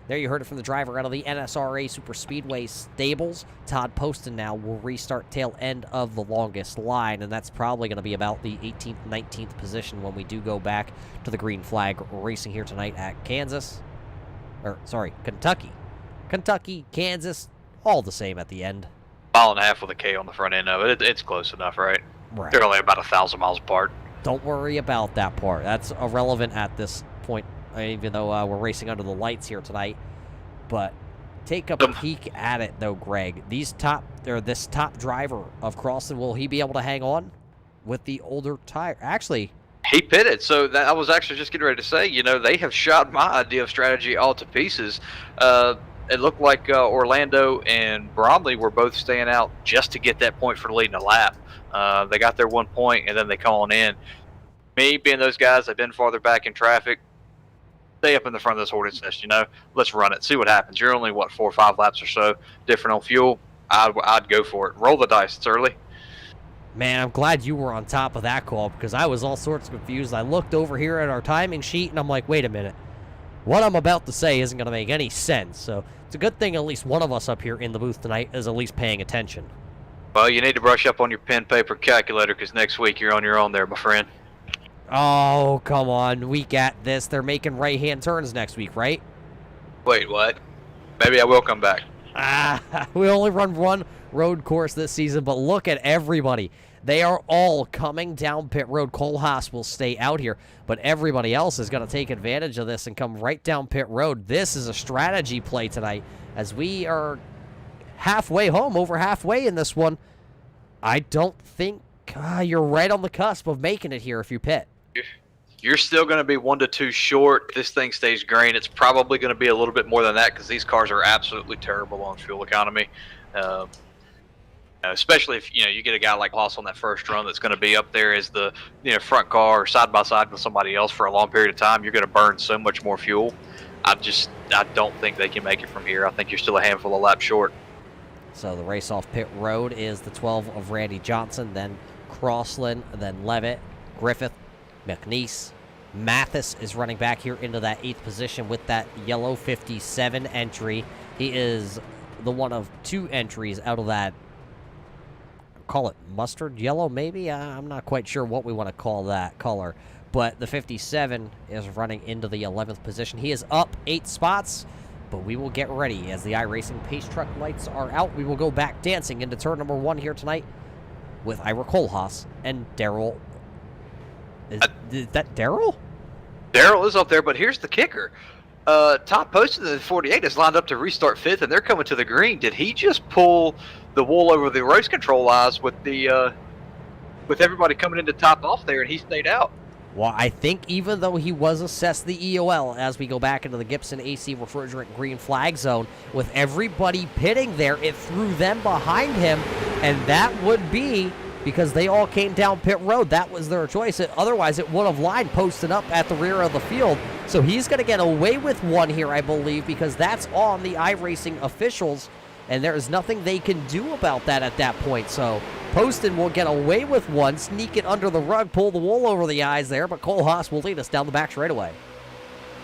There you heard it from the driver out of the NSRA Super Speedway stables. Todd Poston now will restart tail end of the longest line, and that's probably going to be about the 18th, 19th position when we do go back to the green flag racing here tonight at Kentucky. Kentucky, Kansas, all the same at the end. 1.5 miles with a K on the front end of it. It's close enough, right? Right. They're only about 1,000 miles apart. Don't worry about that part. That's irrelevant at this point, even though we're racing under the lights here tonight. But take a peek at it, though, Greg. This top driver of Croston, will he be able to hang on with the older tire? Actually, he pitted, so that I was actually just getting ready to say, you know, they have shot my idea of strategy all to pieces. It looked like Orlando and Bromley were both staying out just to get that point for leading a lap. They got their 1 point, and then they call on in. Me being those guys, I've been farther back in traffic. Stay up in the front of this hornet's nest, you know. Let's run it. See what happens. You're only, 4 or 5 laps or so different on fuel. I'd go for it. Roll the dice. It's early. Man, I'm glad you were on top of that call because I was all sorts of confused. I looked over here at our timing sheet, and I'm like, wait a minute. What I'm about to say isn't going to make any sense. So it's a good thing at least one of us up here in the booth tonight is at least paying attention. Well, you need to brush up on your pen, paper, calculator, because next week you're on your own there, my friend. Oh, come on. We got this. They're making right-hand turns next week, right? Wait, what? Maybe I will come back. We only run one road course this season, but look at everybody. They are all coming down pit road. Cole Haas will stay out here, but everybody else is going to take advantage of this and come right down pit road. This is a strategy play tonight as we are halfway home, over halfway in this one. I don't think you're right on the cusp of making it here if you pit. You're still going to be 1 to 2 short. If this thing stays green, it's probably going to be a little bit more than that because these cars are absolutely terrible on fuel economy. Especially if you get a guy like Haas on that first run that's going to be up there as the front car or side by side with somebody else for a long period of time. You're going to burn so much more fuel. I don't think they can make it from here. I think you're still a handful of laps short. So the race off pit road is the 12 of Randy Johnson, then Crossland, then Levitt, Griffith, McNeese. Mathis is running back here into that 8th position with that yellow 57 entry. He is the one of 2 entries out of that, call it mustard yellow maybe? I'm not quite sure what we want to call that color. But the 57 is running into the 11th position. He is up 8 spots, but we will get ready as the iRacing Pace Truck lights are out. We will go back dancing into turn number 1 here tonight with Ira Kohlhaas and Daryl. Is that Daryl? Daryl is up there, but here's the kicker. Top posted in the 48 is lined up to restart 5th, and they're coming to the green. Did he just pull the wool over the race control eyes with the with everybody coming into top off there, and he stayed out? Well, I think even though he was assessed the EOL as we go back into the Gibson AC refrigerant green flag zone, with everybody pitting there, it threw them behind him, and that would be because they all came down pit road. That was their choice. Otherwise, it would have lined posted up at the rear of the field. So he's going to get away with 1 here, I believe, because that's on the iRacing officials, and there is nothing they can do about that at that point. So Poston will get away with 1, sneak it under the rug, pull the wool over the eyes there, but Cole Haas will lead us down the back straightaway.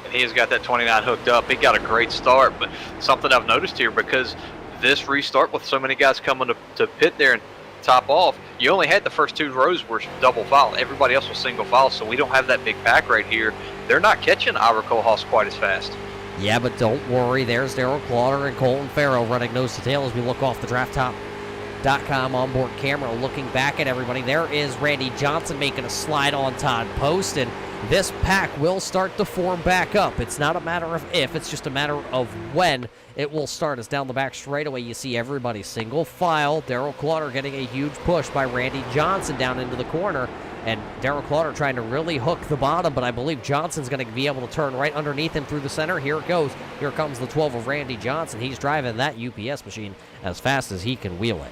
And he has got that 29 hooked up. He got a great start, but something I've noticed here, because this restart with so many guys coming to pit there and top off, you only had the first 2 rows were double file. Everybody else was single file, so we don't have that big pack right here. They're not catching Ira Kohlhaas quite as fast. Yeah, but don't worry. There's Daryl Clauder and Colton Farrow running nose to tail as we look off the DraftTop.com onboard camera, looking back at everybody. There is Randy Johnson making a slide on Todd Poston. This pack will start to form back up. It's not a matter of if, it's just a matter of when it will start. As down the back straightaway, you see everybody single file. Daryl Clauder getting a huge push by Randy Johnson down into the corner. And Daryl Clauder trying to really hook the bottom, but I believe Johnson's going to be able to turn right underneath him through the center. Here it goes. Here comes the 12 of Randy Johnson. He's driving that UPS machine as fast as he can wheel it.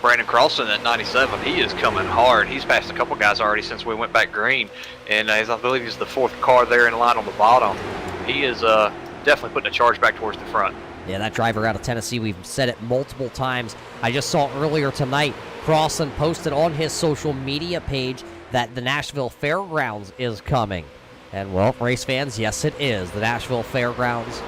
Brandon Carlson at 97, he is coming hard. He's passed a couple guys already since we went back green, and I believe he's the 4th car there in line on the bottom. He is definitely putting a charge back towards the front. Yeah, that driver out of Tennessee, we've said it multiple times. I just saw earlier tonight, Crossan posted on his social media page that the Nashville Fairgrounds is coming. And, well, race fans, yes, it is. The Nashville Fairgrounds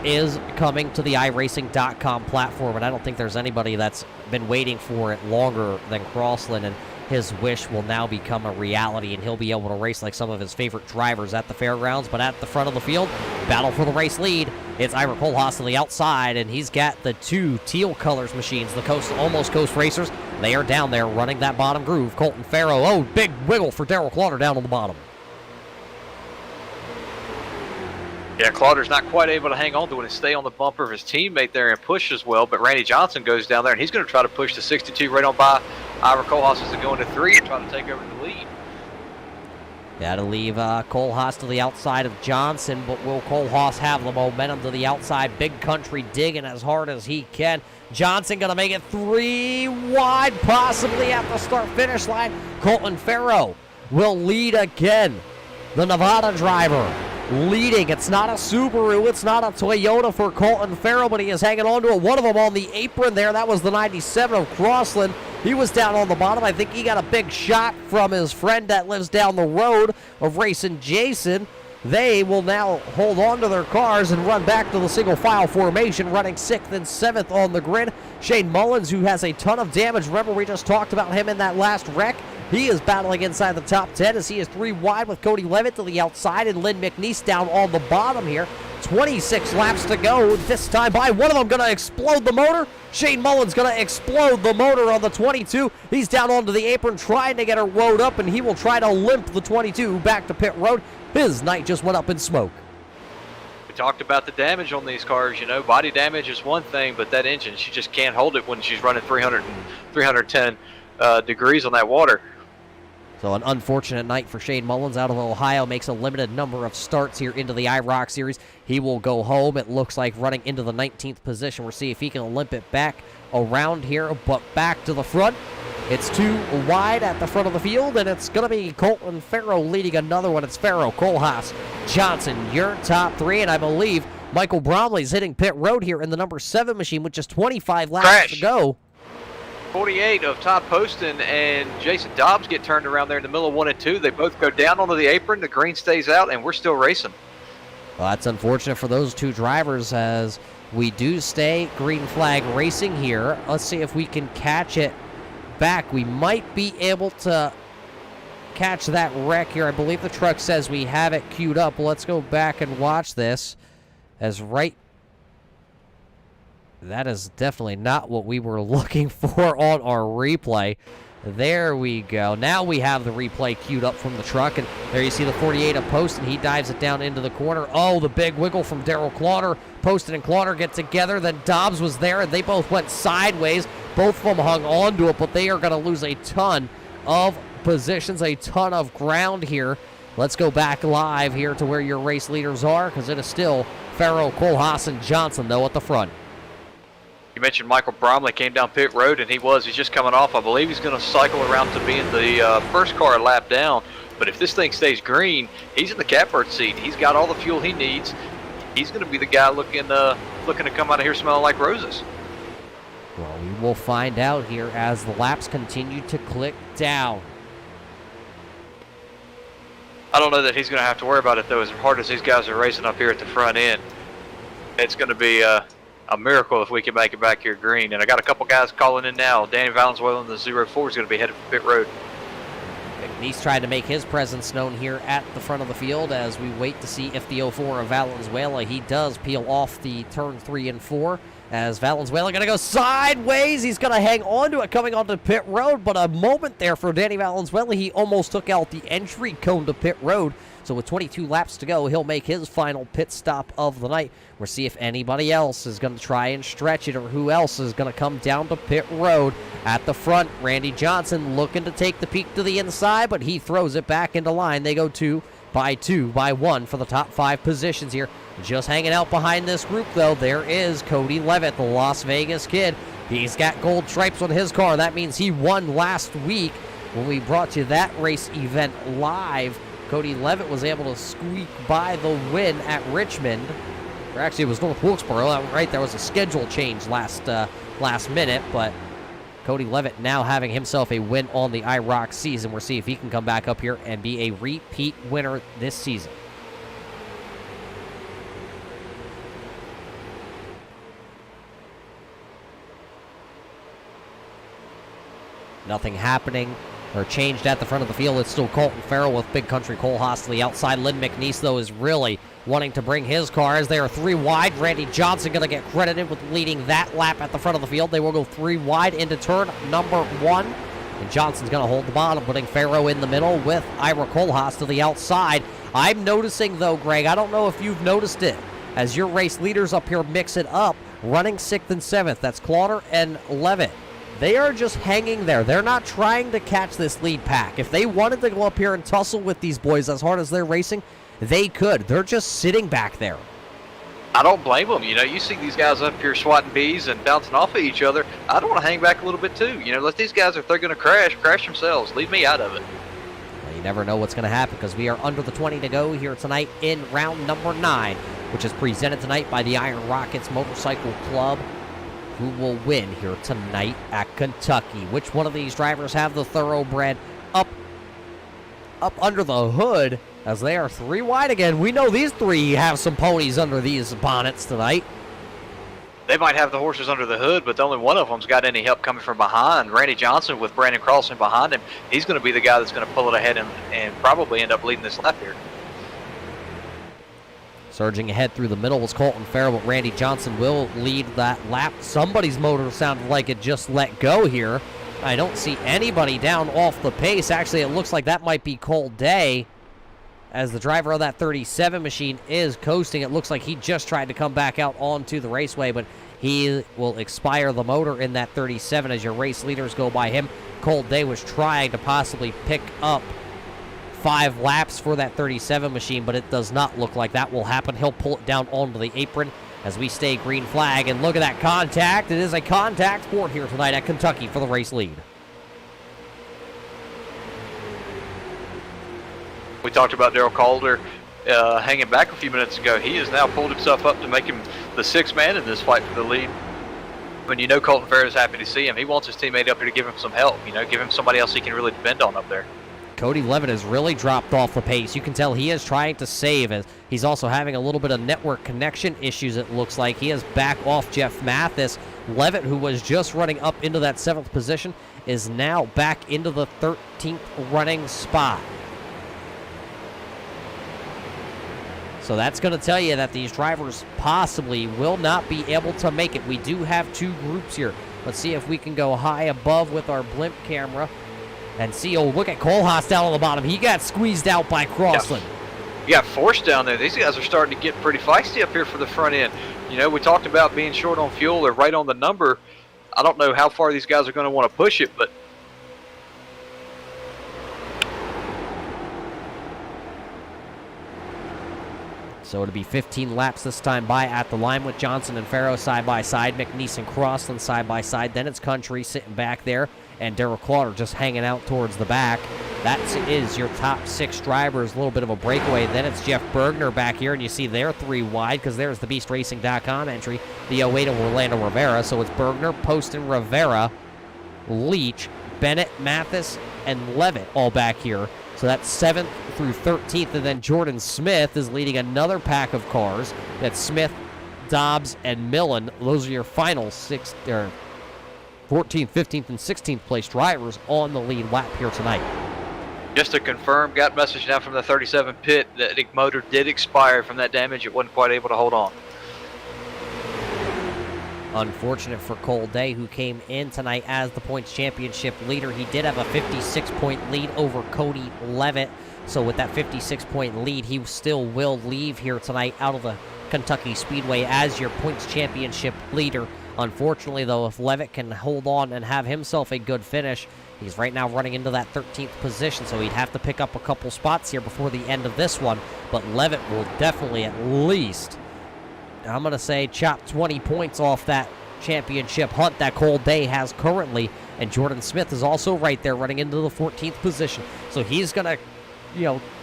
is coming to the iRacing.com platform, and I don't think there's anybody that's been waiting for it longer than Crossland, and his wish will now become a reality, and he'll be able to race like some of his favorite drivers at the fairgrounds. But at the front of the field, battle for the race lead. It's Ira Kohlhaas to the outside, and he's got the 2 teal colors machines, the Almost Coast Racers. They are down there running that bottom groove. Colton Farrow, oh, big wiggle for Daryl Clauder down on the bottom. Yeah, Clauder's not quite able to hang on to it and stay on the bumper of his teammate there and push as well, but Randy Johnson goes down there, and he's going to try to push the 62 right on by Ira Kohlhaas as they go into 3 and try to take over the lead. That'll leave Kohlhaas to the outside of Johnson, but will Kohlhaas have the momentum to the outside? Big Country digging as hard as he can. Johnson going to make it 3 wide, possibly at the start-finish line. Colton Farrow will lead again. The Nevada driver leading. It's not a Subaru, it's not a Toyota for Colton Farrow, but he is hanging on to it. One of them on the apron there. That was the 97 of Crossland. He was down on the bottom. I think he got a big shot from his friend that lives down the road of Racing Jason. They will now hold on to their cars and run back to the single file formation, running 6th and 7th on the grid. Shane Mullins, who has a ton of damage. Remember, we just talked about him in that last wreck. He is battling inside the top 10 as he is 3 wide with Cody Levitt to the outside and Lynn McNeese down on the bottom here. 26 laps to go. This time by one of them going to explode the motor. Shane Mullins going to explode the motor on the 22. He's down onto the apron trying to get her wound up, and he will try to limp the 22 back to pit road. His night just went up in smoke. We talked about the damage on these cars. You know, body damage is one thing, but that engine, she just can't hold it when she's running 310 degrees on that water. So an unfortunate night for Shane Mullins out of Ohio. Makes a limited number of starts here into the IROC series. He will go home. It looks like running into the 19th position. We'll see if he can limp it back around here, but back to the front. It's 2 wide at the front of the field, and it's going to be Colton Farrow leading another one. It's Farrow, Kohlhaas, Johnson, your top 3, and I believe Michael Bromley's hitting pit road here in the number 7 machine with just 25 laps to go. 48 of Todd Poston and Jason Dobbs get turned around there in the middle of 1 and 2. They both go down onto the apron. The green stays out, and we're still racing. Well, that's unfortunate for those 2 drivers as we do stay green flag racing here. Let's see if we can catch it back. We might be able to catch that wreck here. I believe the truck says we have it queued up. Let's go back and watch this. That is definitely not what we were looking for on our replay. There we go. Now we have the replay queued up from the truck, and there you see the 48 of Poston. He dives it down into the corner. Oh, the big wiggle from Darrell Clonner. Poston and Clonner get together. Then Dobbs was there, and they both went sideways. Both of them hung on to it, but they are going to lose a ton of positions, a ton of ground here. Let's go back live here to where your race leaders are, because it is still Farrow, Kohlhaas, and Johnson, though, at the front. You mentioned Michael Bromley came down pit road, and he's just coming off. I believe he's going to cycle around to being the first car a lap down. But if this thing stays green, he's in the catbird seat. He's got all the fuel he needs. He's going to be the guy looking to come out of here smelling like roses. Well, we will find out here as the laps continue to click down. I don't know that he's going to have to worry about it, though, as hard as these guys are racing up here at the front end. It's going to be a miracle if we can make it back here green. And I got a couple guys calling in now. Danny Valenzuela in the 04 is going to be headed for pit road. McNeese trying to make his presence known here at the front of the field as we wait to see if the 04 of Valenzuela, he does peel off the turn 3 and 4. As Valenzuela going to go sideways. He's going to hang on to it coming onto pit road, but a moment there for Danny Valenzuela. He almost took out the entry cone to pit road. So with 22 laps to go, he'll make his final pit stop of the night. We'll see if anybody else is going to try and stretch it or who else is going to come down to pit road. At the front, Randy Johnson looking to take the peak to the inside, but he throws it back into line. They go 2 by 1 for the top 5 positions here. Just hanging out behind this group, though, there is Cody Levitt, the Las Vegas kid. He's got gold stripes on his car. That means he won last week when we brought you that race event live. Cody Levitt was able to squeak by the win at Richmond. Or actually, it was North Wilkesboro. Right, there was a schedule change last minute, but Cody Levitt now having himself a win on the IROC season. We'll see if he can come back up here and be a repeat winner this season. Nothing happening or changed at the front of the field. It's still Colton Farrell with Big Country Kohlhaas to the outside. Lynn McNeese, though, is really wanting to bring his car as they are 3 wide. Randy Johnson going to get credited with leading that lap at the front of the field. They will go 3 wide into turn number 1. And Johnson's going to hold the bottom, putting Farrow in the middle with Ira Kohlhaas to the outside. I'm noticing, though, Greg, I don't know if you've noticed it, as your race leaders up here mix it up, running 6th and 7th. That's Clonner and Levitt. They are just hanging there. They're not trying to catch this lead pack. If they wanted to go up here and tussle with these boys as hard as they're racing, they could. They're just sitting back there. I don't blame them. You know, you see these guys up here swatting bees and bouncing off of each other. I don't want to hang back a little bit too. You know, let these guys, if they're going to crash themselves. Leave me out of it. Well, you never know what's going to happen because we are under the 20 to go here tonight in round number 9, which is presented tonight by the Iron Rockets Motorcycle Club. Who will win here tonight at Kentucky? Which one of these drivers have the thoroughbred up up under the hood as they are 3 wide again. We know these 3 have some ponies under these bonnets tonight. They might have the horses under the hood, but only one of them's got any help coming from behind. Randy Johnson with Brandon Crossing behind him. He's going to be the guy that's going to pull it ahead and probably end up leading this lap here. Surging ahead through the middle was Colton Farrell, but Randy Johnson will lead that lap. Somebody's motor sounded like it just let go here. I don't see anybody down off the pace. Actually, it looks like that might be Cole Day, as the driver of that 37 machine is coasting. It looks like he just tried to come back out onto the raceway, but he will expire the motor in that 37 as your race leaders go by him. Cole Day was trying to possibly pick up 5 laps for that 37 machine, but it does not look like that will happen. He'll pull it down onto the apron as we stay green flag, and look at that contact. It is a contact sport here tonight at Kentucky for the race lead. We talked about Darrell Calder hanging back a few minutes ago. He has now pulled himself up to make him the 6th man in this fight for the lead. When you know Colton Farrell is happy to see him, he wants his teammate up here to give him some help, give him somebody else he can really depend on up there. Cody Levitt has really dropped off the pace. You can tell he is trying to save. As he's also having a little bit of network connection issues, it looks like. He is back off Jeff Mathis. Levitt, who was just running up into that 7th position, is now back into the 13th running spot. So that's going to tell you that these drivers possibly will not be able to make it. We do have 2 groups here. Let's see if we can go high above with our blimp camera and see. Oh, look at Kohlhaas down on the bottom. He got squeezed out by Crossland. You got force down there. These guys are starting to get pretty feisty up here for the front end. We talked about being short on fuel or right on the number. I don't know how far these guys are going to want to push it, but so it'll be 15 laps this time by at the line with Johnson and Farrow side by side, McNeese and Crossland side by side. Then it's Country sitting back there, and Darrell Clauder just hanging out towards the back. That is your top 6 drivers, a little bit of a breakaway. Then it's Jeff Bergner back here, and you see they're 3 wide because there's the BeastRacing.com entry, the 08 of Orlando Rivera. So it's Bergner, Poston, Rivera, Leach, Bennett, Mathis, and Levitt all back here. So that's 7th through 13th, and then Jordan Smith is leading another pack of cars. That's Smith, Dobbs, and Millen. Those are your final 14th, 15th, and 16th place drivers on the lead lap here tonight. just to confirm, got message now from the 37 pit that the motor did expire from that damage. It wasn't quite able to hold on. Unfortunate for Cole Day, who came in tonight as the points championship leader. He did have a 56-point lead over Cody Levitt. So with that 56-point lead, he still will leave here tonight out of the Kentucky Speedway as your points championship leader. Unfortunately, though, if Levitt can hold on and have himself a good finish, he's right now running into that 13th position, so he'd have to pick up a couple spots here before the end of this one. But Levitt will definitely at least, I'm going to say, chop 20 points off that championship hunt that Cole Day has currently. And Jordan Smith is also right there running into the 14th position. So he's going to,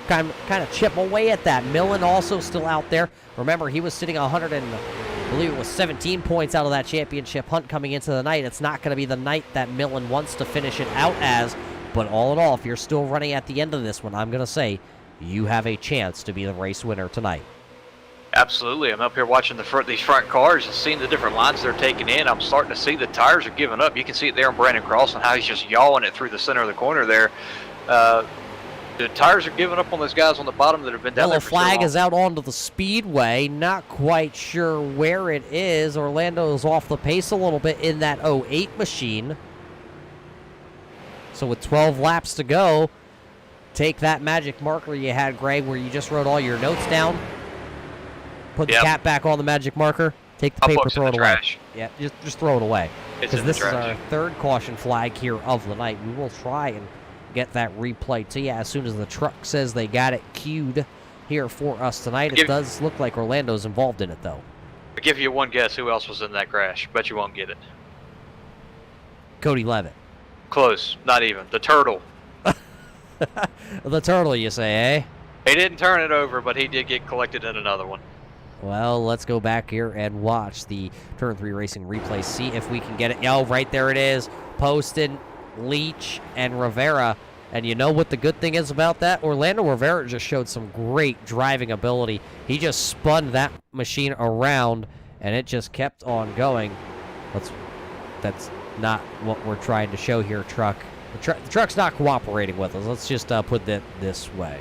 kind of chip away at that. Millen also still out there. Remember, he was sitting 17 points out of that championship hunt coming into the night. It's not going to be the night that Millen wants to finish it out as. But all in all, if you're still running at the end of this one, I'm going to say you have a chance to be the race winner tonight. Absolutely. I'm up here watching these front cars and seeing the different lines they're taking in. I'm starting to see the tires are giving up. You can see it there on Brandon Cross and how he's just yawing it through the center of the corner there. The tires are giving up on those guys on the bottom that have been down there for so long. Yellow flag is out onto the speedway. Not quite sure where it is. Orlando is off the pace a little bit in that 08 machine. So with 12 laps to go, take that magic marker you had, Greg, where you just wrote all your notes down. Put the cap back on the magic marker. Take the paper, throw it away. Trash. Yeah, just throw it away. Because this is our third caution flag here of the night. We will try and get that replay to you as soon as the truck says they got it queued here for us tonight. It does look like Orlando's involved in it, though. I'll give you one guess who else was in that crash. Bet you won't get it. Cody Levitt. Close. Not even. The turtle. The turtle, you say, eh? He didn't turn it over, but he did get collected in another one. Well, let's go back here and watch the Turn 3 Racing replay. See if we can get it. Oh, right there it is. Poston, Leach, and Rivera And you know what the good thing is about that? Orlando Rivera just showed some great driving ability. He just spun that machine around, and it just kept on going. That's not what we're trying to show here, truck. The truck's not cooperating with us. Let's just put it this way.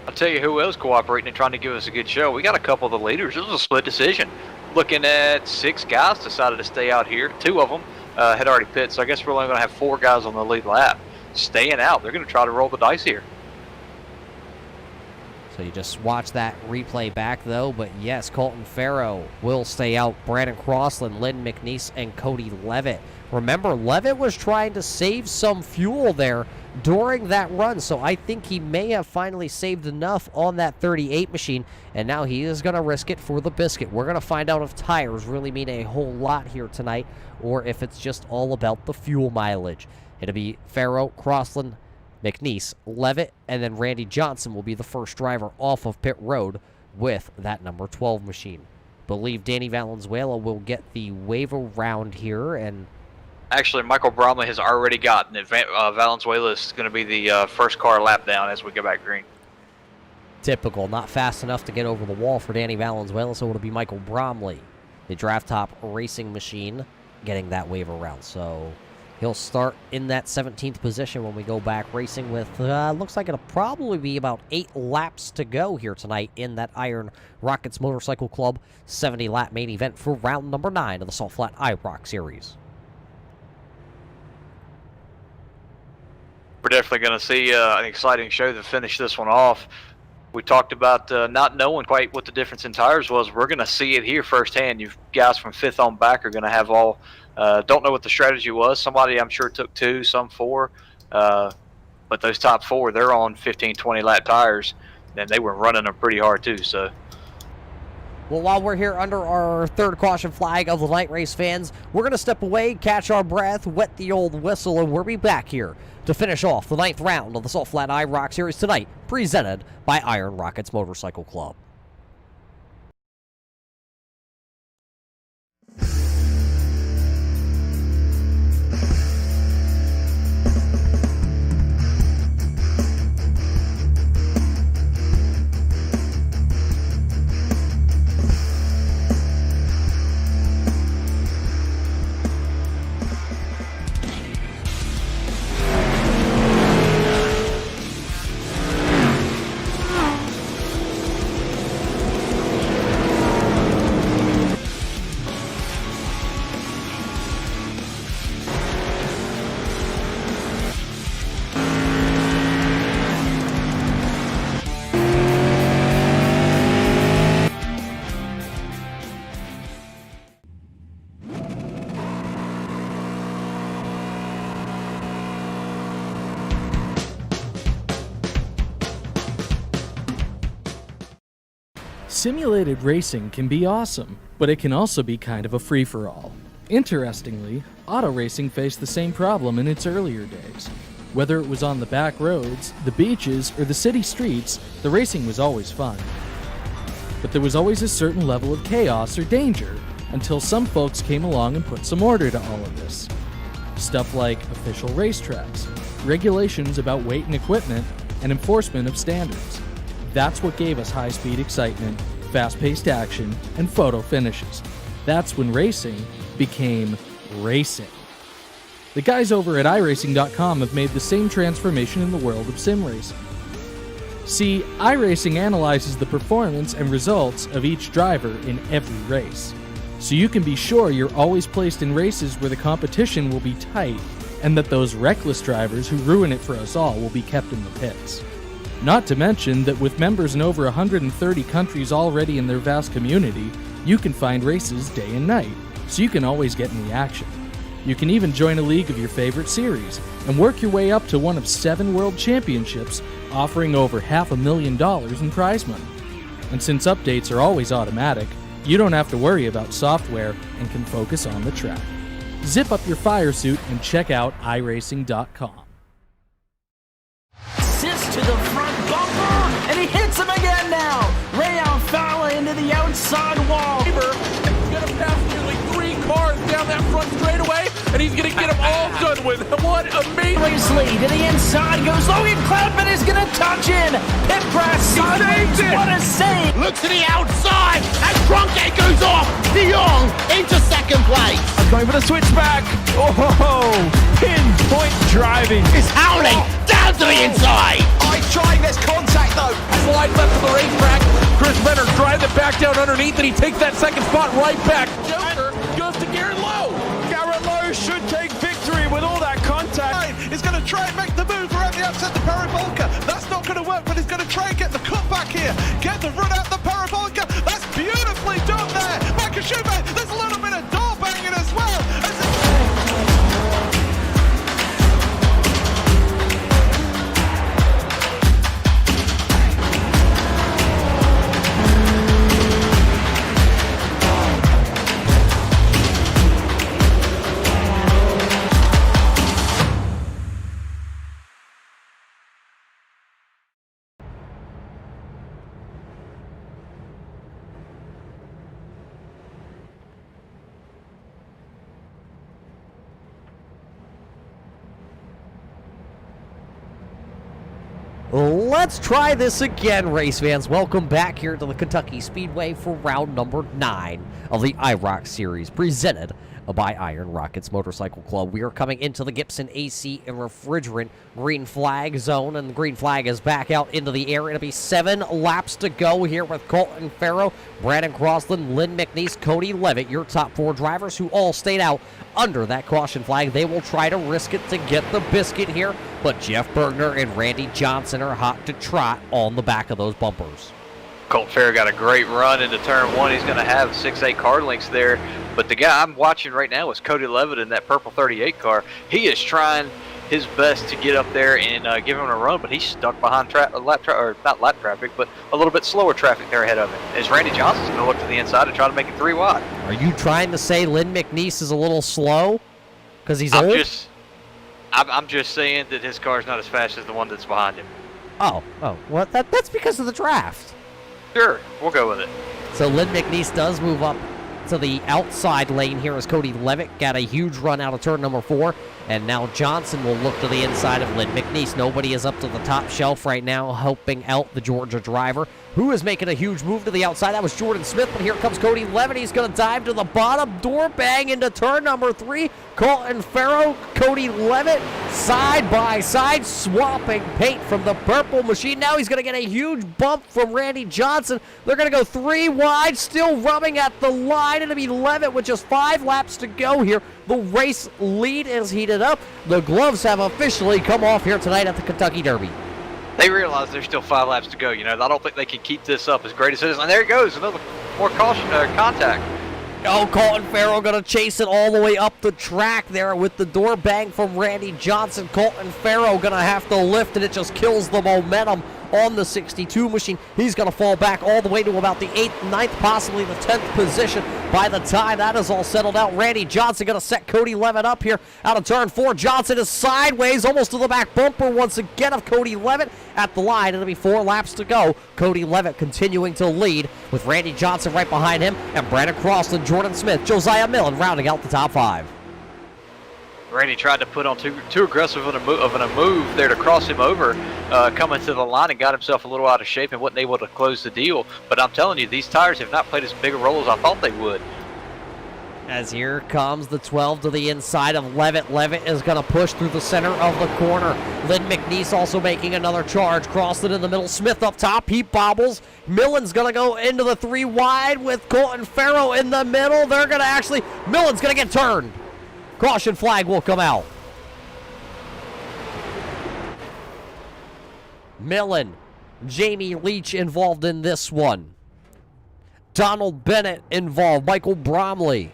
I'll tell you who else cooperating and trying to give us a good show. We got a couple of the leaders. It was a split decision. Looking at 6 guys decided to stay out here. 2 of them had already pit, so I guess we're only going to have 4 guys on the lead lap staying out. They're going to try to roll the dice here. So you just watch that replay back, though. But yes, Colton Farrow will stay out. Brandon Crossland, Lynn McNeese, and Cody Levitt. Remember, Levitt was trying to save some fuel there during that run, so I think he may have finally saved enough on that 38 machine, and now he is going to risk it for the biscuit. We're going to find out if tires really mean a whole lot here tonight, or if it's just all about the fuel mileage. It'll be Farrow, Crossland, McNeese, Levitt, and then Randy Johnson will be the first driver off of pit road with that number 12 machine. Believe Danny Valenzuela will get the wave around here, and actually Michael Bromley has already gotten it. Valenzuela is going to be the first car lap down as we go back green. typical, not fast enough to get over the wall for Danny Valenzuela, so it'll be Michael Bromley, the draft top racing machine, getting that wave around. So he'll start in that 17th position when we go back racing with, looks like it'll probably be about 8 laps to go here tonight in that Iron Rockets Motorcycle Club 70-lap main event for round number 9 of the Salt Flat IROC Series. We're definitely going to see an exciting show to finish this one off. We talked about not knowing quite what the difference in tires was. We're going to see it here firsthand. You guys from 5th on back are going to have all, don't know what the strategy was. Somebody I'm sure took 2, some 4. But those top 4, they're on 15, 20 lap tires. And they were running them pretty hard too. So. Well, while we're here under our 3rd caution flag of the night, race fans, we're going to step away, catch our breath, wet the old whistle, and we'll be back here to finish off the 9th round of the Salt Flat IROC Series tonight, presented by Iron Rockets Motorcycle Club. Simulated racing can be awesome, but it can also be kind of a free-for-all. Interestingly, auto racing faced the same problem in its earlier days. Whether it was on the back roads, the beaches, or the city streets, the racing was always fun. But there was always a certain level of chaos or danger, until some folks came along and put some order to all of this. Stuff like official racetracks, regulations about weight and equipment, and enforcement of standards. That's what gave us high-speed excitement, fast-paced action, and photo finishes. That's when racing became racing. The guys over at iRacing.com have made the same transformation in the world of sim racing. See, iRacing analyzes the performance and results of each driver in every race, so you can be sure you're always placed in races where the competition will be tight, and that those reckless drivers who ruin it for us all will be kept in the pits. Not to mention that with members in over 130 countries already in their vast community, you can find races day and night, so you can always get in the action. You can even join a league of your favorite series, and work your way up to one of 7 world championships, offering over $500,000 in prize money. And since updates are always automatic, you don't have to worry about software and can focus on the track. Zip up your fire suit and check out iRacing.com. Assist to the front bumper, and he hits him again now. Rayon Fowler into the outside wall. He's going to pass nearly 3 cars down that front straightaway, and and he's going to get them all done with. What amazing. Lead to the inside goes Logan Cloudman is going to touch in. Pit press. Saved it. What a save. Look to the outside, and Cronkite goes off. De Jong into second place. Going for the switchback. Oh, pinpoint driving. It's howling down to the inside. I trying this contact though. Slide left of the racetrack. Chris Benner drives it back down underneath, and he takes that second spot right back. Joker goes to Garrett Lowe. Garrett Lowe should take victory with all that contact. He's going to try and make the move around the outside the parabolica. That's not going to work, but he's going to try and get the cut back here. Get the run out the parabolica. That's beautifully done there. Makashube, there's a little bit of door banging as well. Let's try this again, race fans. Welcome back here to the Kentucky Speedway for round number 9 of the IROC series, presented by Iron Rockets Motorcycle Club. We are coming into the Gibson AC and Refrigerant green flag zone, and the green flag is back out into the air. It'll be 7 laps to go here with Colton Farrow, Brandon Crossland, Lynn McNeese, Cody Levitt, your top 4 drivers who all stayed out under that caution flag. They will try to risk it to get the biscuit here, but Jeff Bergner and Randy Johnson are hot to trot on the back of those bumpers. Colt Fair got a great run into turn 1. He's going to have 6-8 car links there. But the guy I'm watching right now is Cody Levitt in that purple 38 car. He is trying his best to get up there and give him a run, but he's stuck behind not lap traffic, but a little bit slower traffic there ahead of him. As Randy Johnson's going to look to the inside and try to make it 3 wide. Are you trying to say Lynn McNeese is a little slow because he's old? I'm just saying that his car's not as fast as the one that's behind him. Oh, well, that's because of the draft. Sure, we'll go with it. So Lynn McNeese does move up to the outside lane here as Cody Levitt got a huge run out of turn number 4. And now Johnson will look to the inside of Lynn McNeese. Nobody is up to the top shelf right now helping out the Georgia driver, who is making a huge move to the outside. That was Jordan Smith, but here comes Cody Levitt. He's going to dive to the bottom, door bang into turn number 3. Colton Farrow, Cody Levitt, side by side, swapping paint from the purple machine. Now he's going to get a huge bump from Randy Johnson. They're going to go 3 wide, still rubbing at the line. It'll be Levitt with just 5 laps to go here. The race lead is heated up. The gloves have officially come off here tonight at the Kentucky Derby. They realize there's still 5 laps to go. You know, I don't think they can keep this up as great as it is. And there it goes, another more caution contact. Oh, Colton Farrow going to chase it all the way up the track there with the door bang from Randy Johnson. Colton Farrow going to have to lift, and it just kills the momentum on the 62 machine. He's going to fall back all the way to about the 8th, 9th, possibly the 10th position by the time that is all settled out. Randy Johnson going to set Cody Levitt up here out of turn 4. Johnson is sideways, almost to the back bumper once again of Cody Levitt at the line. It'll be 4 laps to go. Cody Levitt continuing to lead with Randy Johnson right behind him, and Brandon Crossland, Jordan Smith, Josiah Millen rounding out the top 5. Randy tried to put on too aggressive of a move there to cross him over, coming to the line, and got himself a little out of shape and wasn't able to close the deal. But I'm telling you, these tires have not played as big a role as I thought they would. As here comes the 12 to the inside of Levitt. Levitt is going to push through the center of the corner. Lynn McNeese also making another charge. Crossed in the middle. Smith up top. He bobbles. Millen's going to go into the 3 wide with Colton Farrow in the middle. They're going to Millen's going to get turned. Caution flag will come out. Millen, Jamie Leach involved in this one. Donald Bennett involved. Michael Bromley.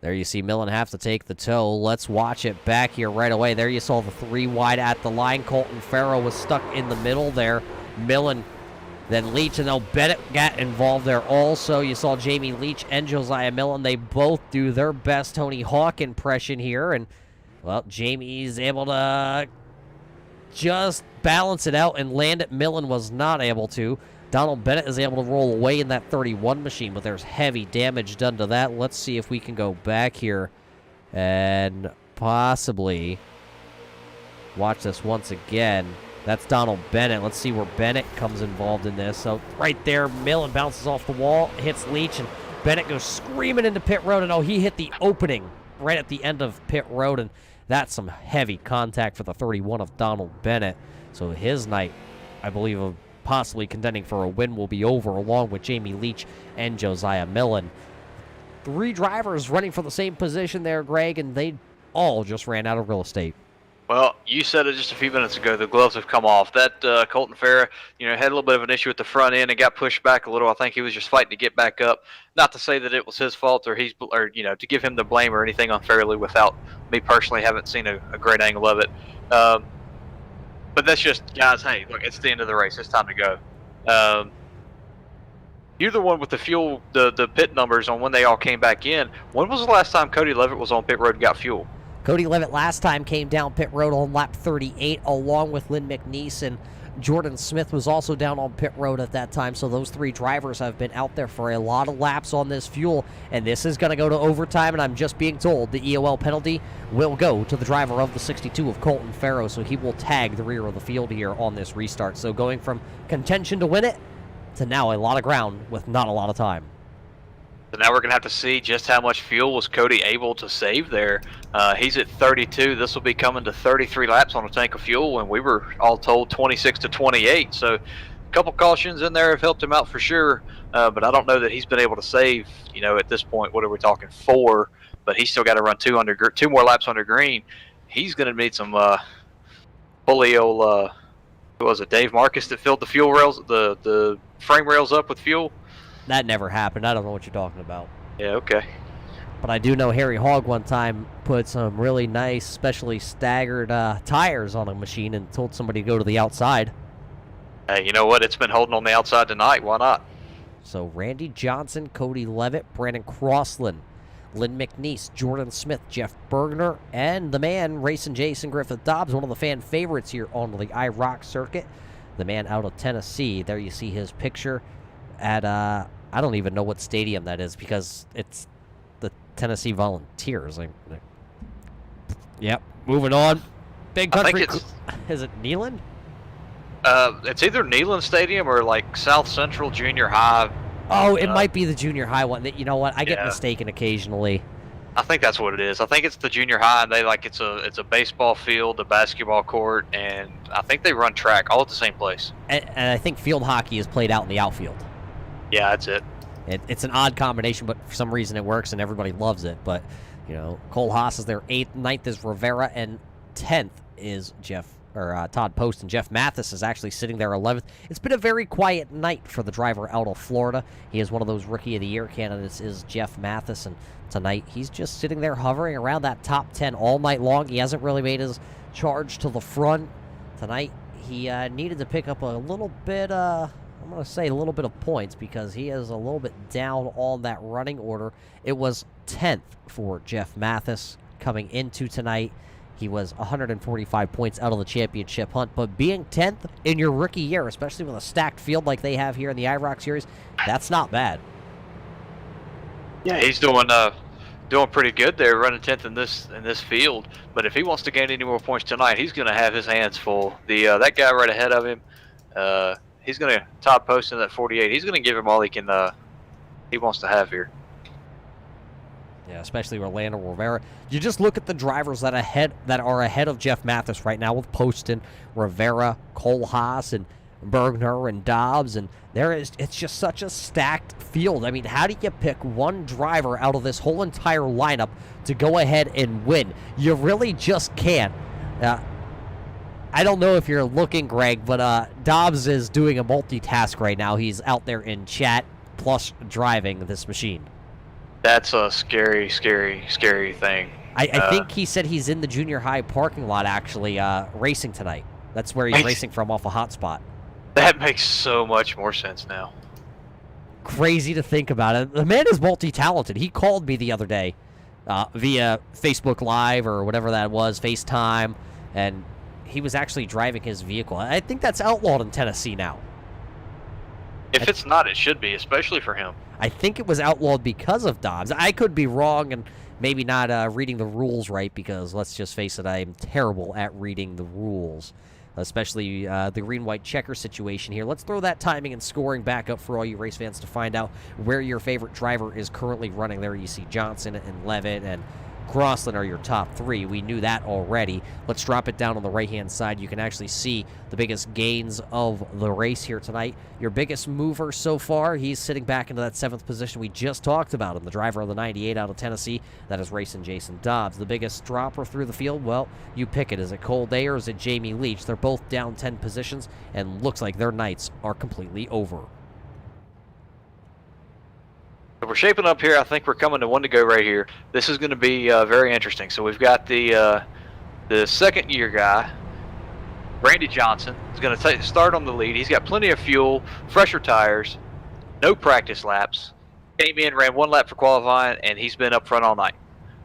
There you see Millen have to take the tow. Let's watch it back here right away. There you saw the 3 wide at the line. Colton Farrow was stuck in the middle there. Millen, then Leach, and now Bennett got involved there also. You saw Jamie Leach and Josiah Millen. They both do their best Tony Hawk impression here. And, well, Jamie's able to just balance it out and land it. Millen was not able to. Donald Bennett is able to roll away in that 31 machine, but there's heavy damage done to that. Let's see if we can go back here and possibly watch this once again. That's Donald Bennett. Let's see where Bennett comes involved in this. So right there, Millen bounces off the wall, hits Leach, and Bennett goes screaming into pit road. And he hit the opening right at the end of pit road, and that's some heavy contact for the 31 of Donald Bennett. So his night, I believe, of possibly contending for a win will be over, along with Jamie Leach and Josiah Millen. 3 drivers running for the same position there, Greg, and they all just ran out of real estate. Well, you said it just a few minutes ago. The gloves have come off. That Colton Farah, had a little bit of an issue at the front end and got pushed back a little. I think he was just fighting to get back up. Not to say that it was his fault or to give him the blame or anything unfairly. Without me personally, haven't seen a great angle of it. But that's just, guys. Hey, look, it's the end of the race. It's time to go. You're the one with the fuel, the pit numbers on when they all came back in. When was the last time Cody Levitt was on pit road and got fuel? Cody Levitt last time came down pit road on lap 38, along with Lynn McNeese, and Jordan Smith was also down on pit road at that time. So those 3 drivers have been out there for a lot of laps on this fuel, and this is going to go to overtime, and I'm just being told the EOL penalty will go to the driver of the 62 of Colton Farrow, so he will tag the rear of the field here on this restart. So going from contention to win it to now a lot of ground with not a lot of time. So now we're going to have to see just how much fuel was Cody able to save there. He's at 32. This will be coming to 33 laps on a tank of fuel, and we were all told 26 to 28. So a couple cautions in there have helped him out for sure, but I don't know that he's been able to save, at this point, what are we talking, 4, but he's still got to run 2 more laps under green. He's going to need some bully old, who was it, Dave Marcus that filled the fuel rails, the frame rails up with fuel? That never happened. I don't know what you're talking about. Yeah, okay. But I do know Harry Hogg one time put some really nice, specially staggered tires on a machine and told somebody to go to the outside. Hey, you know what? It's been holding on the outside tonight. Why not? So Randy Johnson, Cody Levitt, Brandon Crossland, Lynn McNeese, Jordan Smith, Jeff Bergner, and the man racing Jason Griffith Dobbs, one of the fan favorites here on the IROC circuit. The man out of Tennessee. There you see his picture at, I don't even know what stadium that is because it's the Tennessee Volunteers. Yep, moving on. Big country. Is it Neyland? It's either Neyland Stadium or like South Central Junior High. Oh, it might be the junior high one. You know what? I get mistaken occasionally. I think that's what it is. I think it's the junior high, and it's a baseball field, a basketball court, and I think they run track all at the same place. And I think field hockey is played out in the outfield. Yeah, that's it. It's an odd combination, but for some reason it works and everybody loves it. But, Cole Haas is there 8th, 9th is Rivera, and 10th is Todd Post, and Jeff Mathis is actually sitting there 11th. It's been a very quiet night for the driver out of Florida. He is one of those Rookie of the Year candidates, is Jeff Mathis, and tonight he's just sitting there hovering around that top 10 all night long. He hasn't really made his charge to the front. Tonight he needed to pick up a little bit, I'm going to say a little bit of points because he is a little bit down on that running order. It was 10th for Jeff Mathis coming into tonight. He was 145 points out of the championship hunt, but being 10th in your rookie year, especially with a stacked field like they have here in the IROC Series, that's not bad. Yeah, he's doing pretty good there, running 10th in this field. But if he wants to gain any more points tonight, he's going to have his hands full. That guy right ahead of him, he's going to top post in that 48. He's going to give him all he wants to have here. Yeah, especially Orlando Rivera. You just look at the drivers that are ahead of Jeff Mathis right now with Poston, Rivera, Cole Haas, and Bergner and Dobbs, and it's just such a stacked field. I mean, how do you pick one driver out of this whole entire lineup to go ahead and win? You really just can't. I don't know if you're looking, Greg, but Dobbs is doing a multitask right now. He's out there in chat plus driving this machine. That's a scary, scary, scary thing. I think he said he's in the junior high parking lot, actually, racing tonight. That's where he's racing from, off a hotspot. That makes so much more sense now. Crazy to think about it. The man is multi-talented. He called me the other day via Facebook Live or whatever that was, FaceTime, and he was actually driving his vehicle. I think that's outlawed in Tennessee now. If it's not, it should be, especially for him. I think it was outlawed because of Dobbs. I could be wrong and maybe not reading the rules right, because let's just face it, I am terrible at reading the rules, especially the green-white checker situation here. Let's throw that timing and scoring back up for all you race fans to find out where your favorite driver is currently running. There you see Johnson and Levitt and Crossland are your top three. We knew that already. Let's drop it down on the right-hand side. You can actually see the biggest gains of the race here tonight. Your biggest mover so far, he's sitting back into that 7th position we just talked about him, the driver of the 98 out of Tennessee. That is racing Jason Dobbs. The biggest dropper through the field, well, you pick it. Is it Cole Day or is it Jamie Leach? They're both down 10 positions, and looks like their nights are completely over. So we're shaping up here. I think we're coming to one to go right here. This is going to be very interesting. So we've got the second-year guy, Randy Johnson, is going to start on the lead. He's got plenty of fuel, fresher tires, no practice laps. Came in, ran 1 lap for qualifying, and he's been up front all night.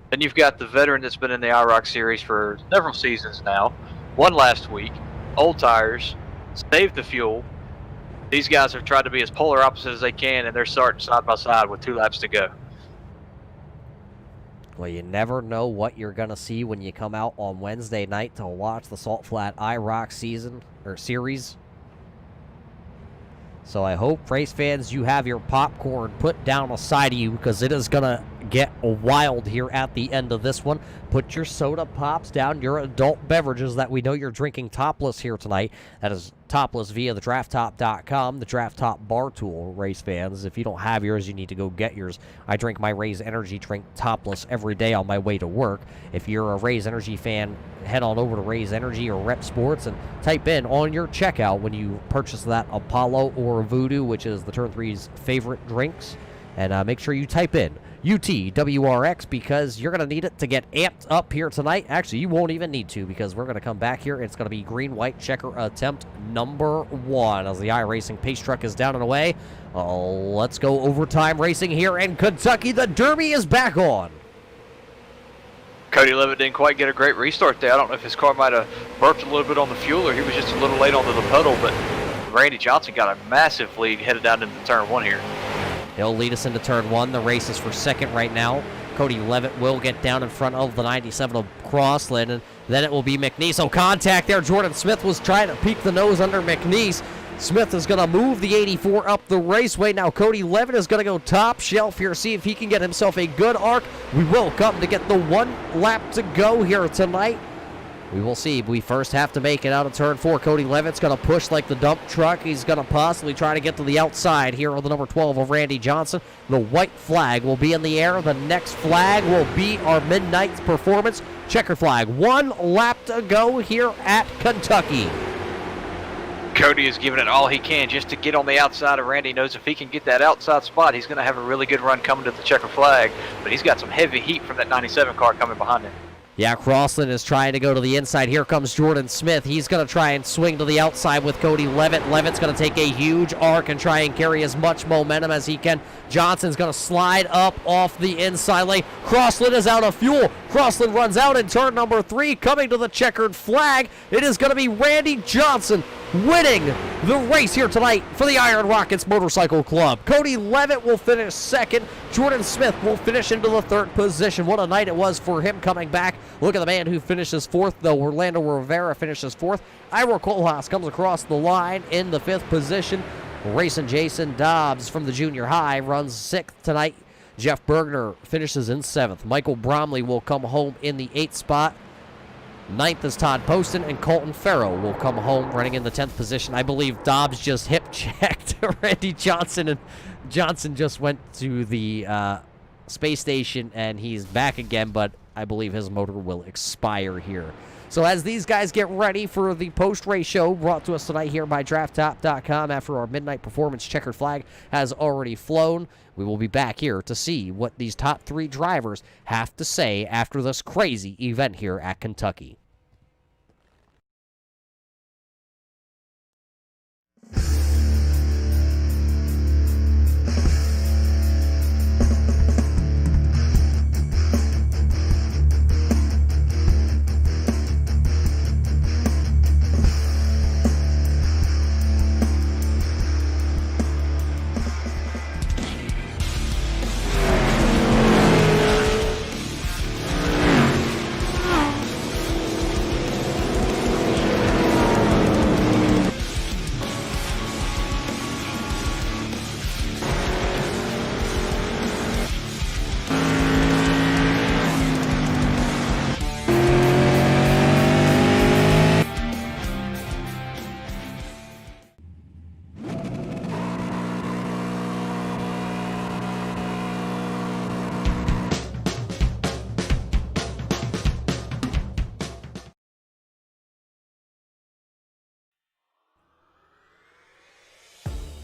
Then you've got the veteran that's been in the IROC series for several seasons now, won last week, old tires, saved the fuel. These guys have tried to be as polar opposite as they can, and they're starting side by side with 2 laps to go. Well, you never know what you're going to see when you come out on Wednesday night to watch the Salt Flat IROC series. So I hope, race fans, you have your popcorn put down aside of you, because it is going to get wild here at the end of this one. Put your soda pops down, your adult beverages that we know you're drinking topless here tonight. That is topless via the drafttop.com, the Draft Top bar tool, race fans. If you don't have yours, you need to go get yours. I drink my Raise Energy drink topless every day on my way to work. If you're a Raise Energy fan, head on over to Raise Energy or Rep Sports and type in on your checkout when you purchase that Apollo or Voodoo, which is the Turn 3's favorite drinks, and make sure you type in UTWRX, because you're going to need it to get amped up here tonight. Actually, you won't even need to, because we're going to come back here. It's going to be green-white checker attempt number 1 as the iRacing pace truck is down and away. Let's go overtime racing here in Kentucky. The Derby is back on. Cody Levitt didn't quite get a great restart there. I don't know if his car might have burped a little bit on the fuel, or he was just a little late onto the pedal, but Randy Johnson got a massive lead headed down into turn 1 here. He'll lead us into turn 1. The race is for second right now. Cody Levitt will get down in front of the 97 of Crossland, and then it will be McNeese. Oh, contact there. Jordan Smith was trying to peek the nose under McNeese. Smith is going to move the 84 up the raceway. Now Cody Levitt is going to go top shelf here, see if he can get himself a good arc. We will come to get the 1 lap to go here tonight. We will see. We first have to make it out of turn 4. Cody Levitt's going to push like the dump truck. He's going to possibly try to get to the outside here on the number 12 of Randy Johnson. The white flag will be in the air. The next flag will be our midnight performance checker flag. 1 lap to go here at Kentucky. Cody is giving it all he can just to get on the outside of Randy. Knows if he can get that outside spot, he's going to have a really good run coming to the checker flag. But he's got some heavy heat from that 97 car coming behind him. Yeah, Crossland is trying to go to the inside. Here comes Jordan Smith. He's going to try and swing to the outside with Cody Levitt. Levitt's going to take a huge arc and try and carry as much momentum as he can. Johnson's going to slide up off the inside lane. Crossland is out of fuel. Crossland runs out in turn number 3, coming to the checkered flag. It is going to be Randy Johnson winning the race here tonight for the Iron Rockets Motorcycle Club. Cody Levitt will finish second. Jordan Smith will finish into the 3rd position. What a night it was for him coming back. Look at the man who finishes 4th, though. Orlando Rivera finishes 4th. Ira Kohlhaas comes across the line in the 5th position. Racing Jason Dobbs from the junior high runs 6th tonight. Jeff Bergner finishes in 7th. Michael Bromley will come home in the 8th spot. 9th is Todd Poston, and Colton Farrow will come home running in the 10th position. I believe Dobbs just hip-checked Randy Johnson, and Johnson just went to the space station, and he's back again, but I believe his motor will expire here. So as these guys get ready for the post-race show brought to us tonight here by DraftTop.com after our midnight performance checkered flag has already flown, we will be back here to see what these top 3 drivers have to say after this crazy event here at Kentucky.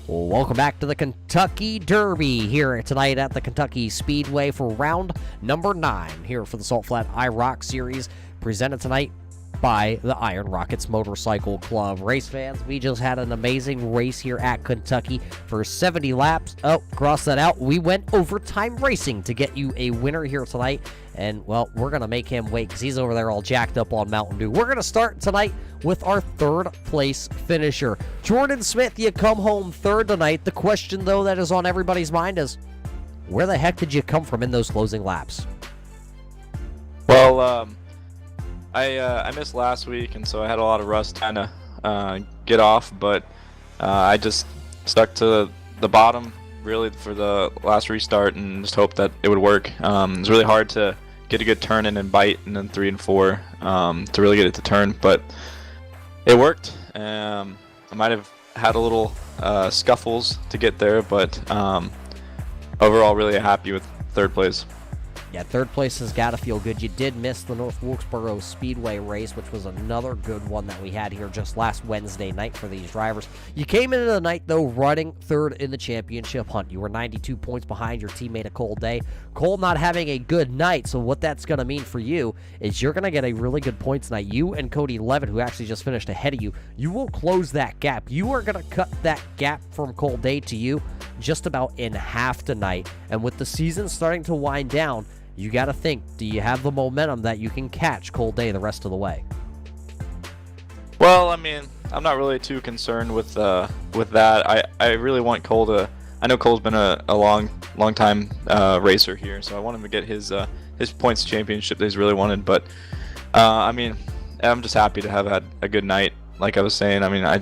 Welcome back to the Kentucky Derby here tonight at the Kentucky Speedway for round number 9 here for the Salt Flat IROC Series, presented tonight by the Iron Rockets Motorcycle Club. Race fans, we just had an amazing race here at Kentucky for 70 laps. Oh, cross that out. We went overtime racing to get you a winner here tonight. And, well, we're going to make him wait because he's over there all jacked up on Mountain Dew. We're going to start tonight with our third place finisher. Jordan Smith, you come home third tonight. The question, though, that is on everybody's mind is, where the heck did you come from in those closing laps? Well, I missed last week, and so I had a lot of rust trying to get off, but I just stuck to the bottom really for the last restart and just hoped that it would work. It was really hard to get a good turn in and bite, and then 3 and 4 to really get it to turn, but it worked. I might have had a little scuffles to get there, but overall really happy with third place. Yeah, third place has got to feel good. You did miss the North Wilkesboro Speedway race, which was another good one that we had here just last Wednesday night for these drivers. You came into the night, though, running third in the championship hunt. You were 92 points behind your teammate, Cole Day. Cole not having a good night, so what that's going to mean for you is you're going to get a really good points night. You and Cody Levitt, who actually just finished ahead of you, you will close that gap. You are going to cut that gap from Cole Day to you just about in half tonight. And with the season starting to wind down, you got to think, do you have the momentum that you can catch Cole Day the rest of the way? Well, I mean, I'm not really too concerned with that. I really want Cole to. I know Cole's been a long time racer here, so I want him to get his points championship that he's really wanted. But I mean, I'm just happy to have had a good night. Like I was saying, I mean, I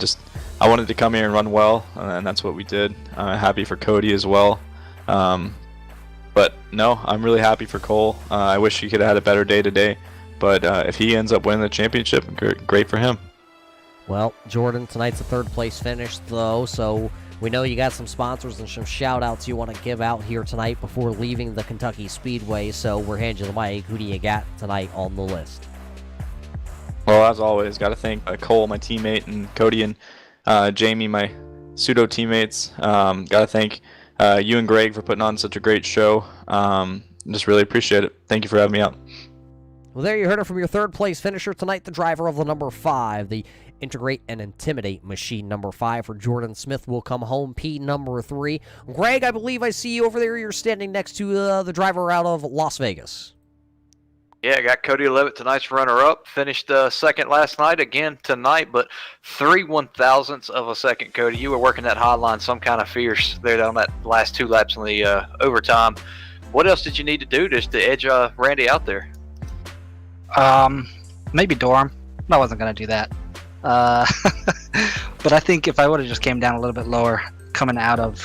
wanted to come here and run well, and that's what we did. Happy for Cody as well. But no, I'm really happy for Cole. I wish he could have had a better day today. But if he ends up winning the championship, great for him. Well, Jordan, tonight's a third place finish, though, so we know you got some sponsors and some shout-outs you want to give out here tonight before leaving the Kentucky Speedway, so we're handing you the mic. Who do you got tonight on the list? Well, as always, got to thank Cole, my teammate, and Cody and Jamie, my pseudo teammates. Got to thank you and Greg for putting on such a great show. Just really appreciate it. Thank you for having me out. Well, there you heard it from your third place finisher tonight, the driver of the number 5, the Integrate and Intimidate machine number 5 for Jordan Smith will come home, P number 3. Greg, I believe I see you over there. You're standing next to the driver out of Las Vegas. Yeah, I got Cody Levitt, tonight's runner-up. Finished second last night, again tonight, but 3/1000ths of a second, Cody. You were working that high line some kind of fierce there on that last 2 laps in the overtime. What else did you need to do just to edge Randy out there? Maybe Dorm. I wasn't going to do that. But I think if I would have just came down a little bit lower coming out of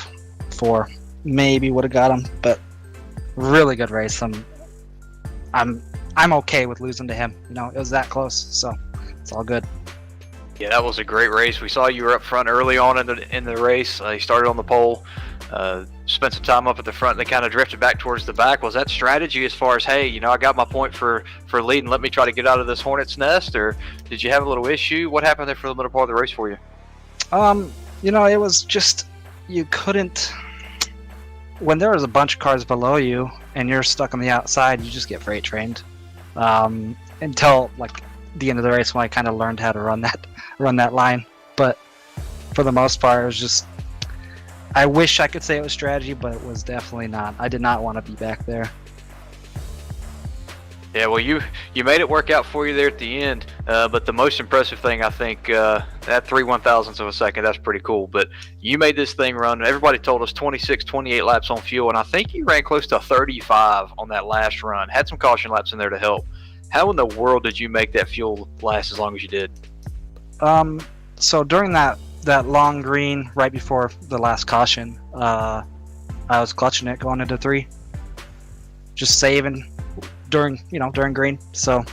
4, maybe would have got him. But really good race. I'm okay with losing to him. You know, it was that close, so it's all good. Yeah, that was a great race. We saw you were up front early on in the race. You started on the pole, spent some time up at the front, and then kind of drifted back towards the back. Was that strategy as far as, hey, you know, I got my point for leading, let me try to get out of this hornet's nest, or did you have a little issue? What happened there for the middle part of the race for you? You know, it was just, you couldn't, when there was a bunch of cars below you and you're stuck on the outside, you just get freight trained. Until like the end of the race when I kind of learned how to run that line. But for the most part, it was just, I wish I could say it was strategy, but it was definitely not. I did not want to be back there. Yeah, well, you made it work out for you there at the end, but the most impressive thing, I think, that 3/1000ths of a second, that's pretty cool. But you made this thing run. Everybody told us 26, 28 laps on fuel, and I think you ran close to 35 on that last run. Had some caution laps in there to help. How in the world did you make that fuel last as long as you did? So during that long green right before the last caution, I was clutching it going into 3, just saving during green. So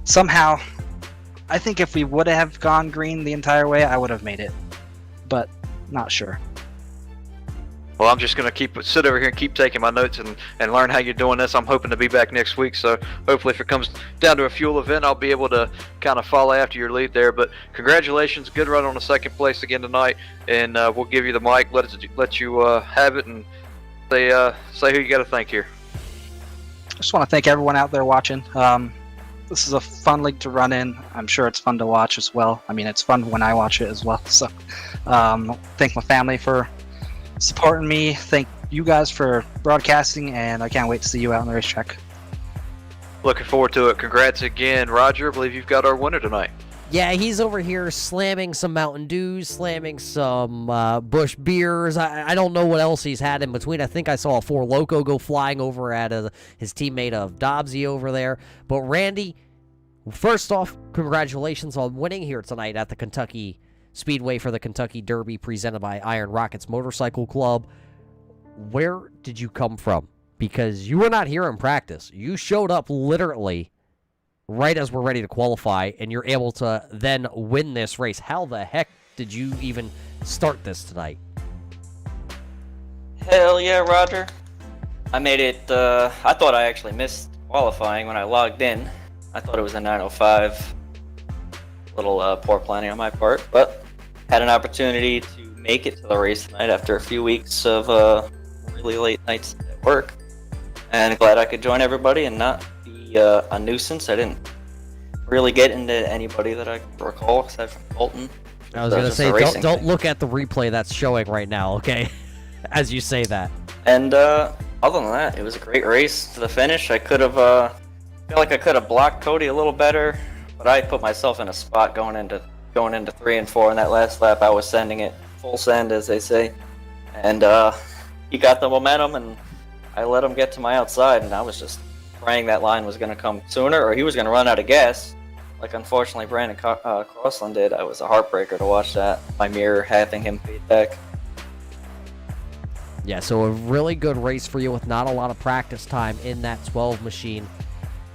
somehow, I think if we would have gone green the entire way, I would have made it, but not sure. Well, I'm just going to sit over here and keep taking my notes and learn how you're doing this. I'm hoping to be back next week, so hopefully if it comes down to a fuel event, I'll be able to kind of follow after your lead there. But congratulations, good run on the second place again tonight, and we'll give you the mic, let you have it, and say who you got to thank here. I just want to thank everyone out there watching. This is a fun league to run in. I'm sure it's fun to watch as well. I mean, it's fun when I watch it as well. So thank my family for supporting me. Thank you guys for broadcasting, and I can't wait to see you out on the racetrack. Looking forward to it. Congrats again, Roger. I believe you've got our winner tonight. Yeah, he's over here slamming some Mountain Dews, slamming some Busch beers. I don't know what else he's had in between. I think I saw a Four Loko go flying over at his teammate of Dobbsy over there. But Randy, first off, congratulations on winning here tonight at the Kentucky Speedway for the Kentucky Derby presented by Iron Rockets Motorcycle Club. Where did you come from? Because you were not here in practice. You showed up literally right as we're ready to qualify, and you're able to then win this race. How the heck did you even start this tonight? Hell yeah, Roger. I made it, I thought I actually missed qualifying when I logged in. I thought it was a 9:05. Little poor planning on my part, but had an opportunity to make it to the race tonight after a few weeks of really late nights at work. And glad I could join everybody and not be a nuisance. I didn't really get into anybody that I can recall aside from Colton. I was going to say, don't look at the replay that's showing right now, okay? As you say that. And other than that, it was a great race to the finish. I could have, feel like I could have blocked Cody a little better, but I put myself in a spot going into 3 and 4 in that last lap. I was sending it full send, as they say, and he got the momentum, and I let him get to my outside, and I was just praying that line was going to come sooner, or he was going to run out of gas, like unfortunately Brandon Crossland did. It was a heartbreaker to watch that. My mirror having him fade back. Yeah, so a really good race for you with not a lot of practice time in that 12 machine.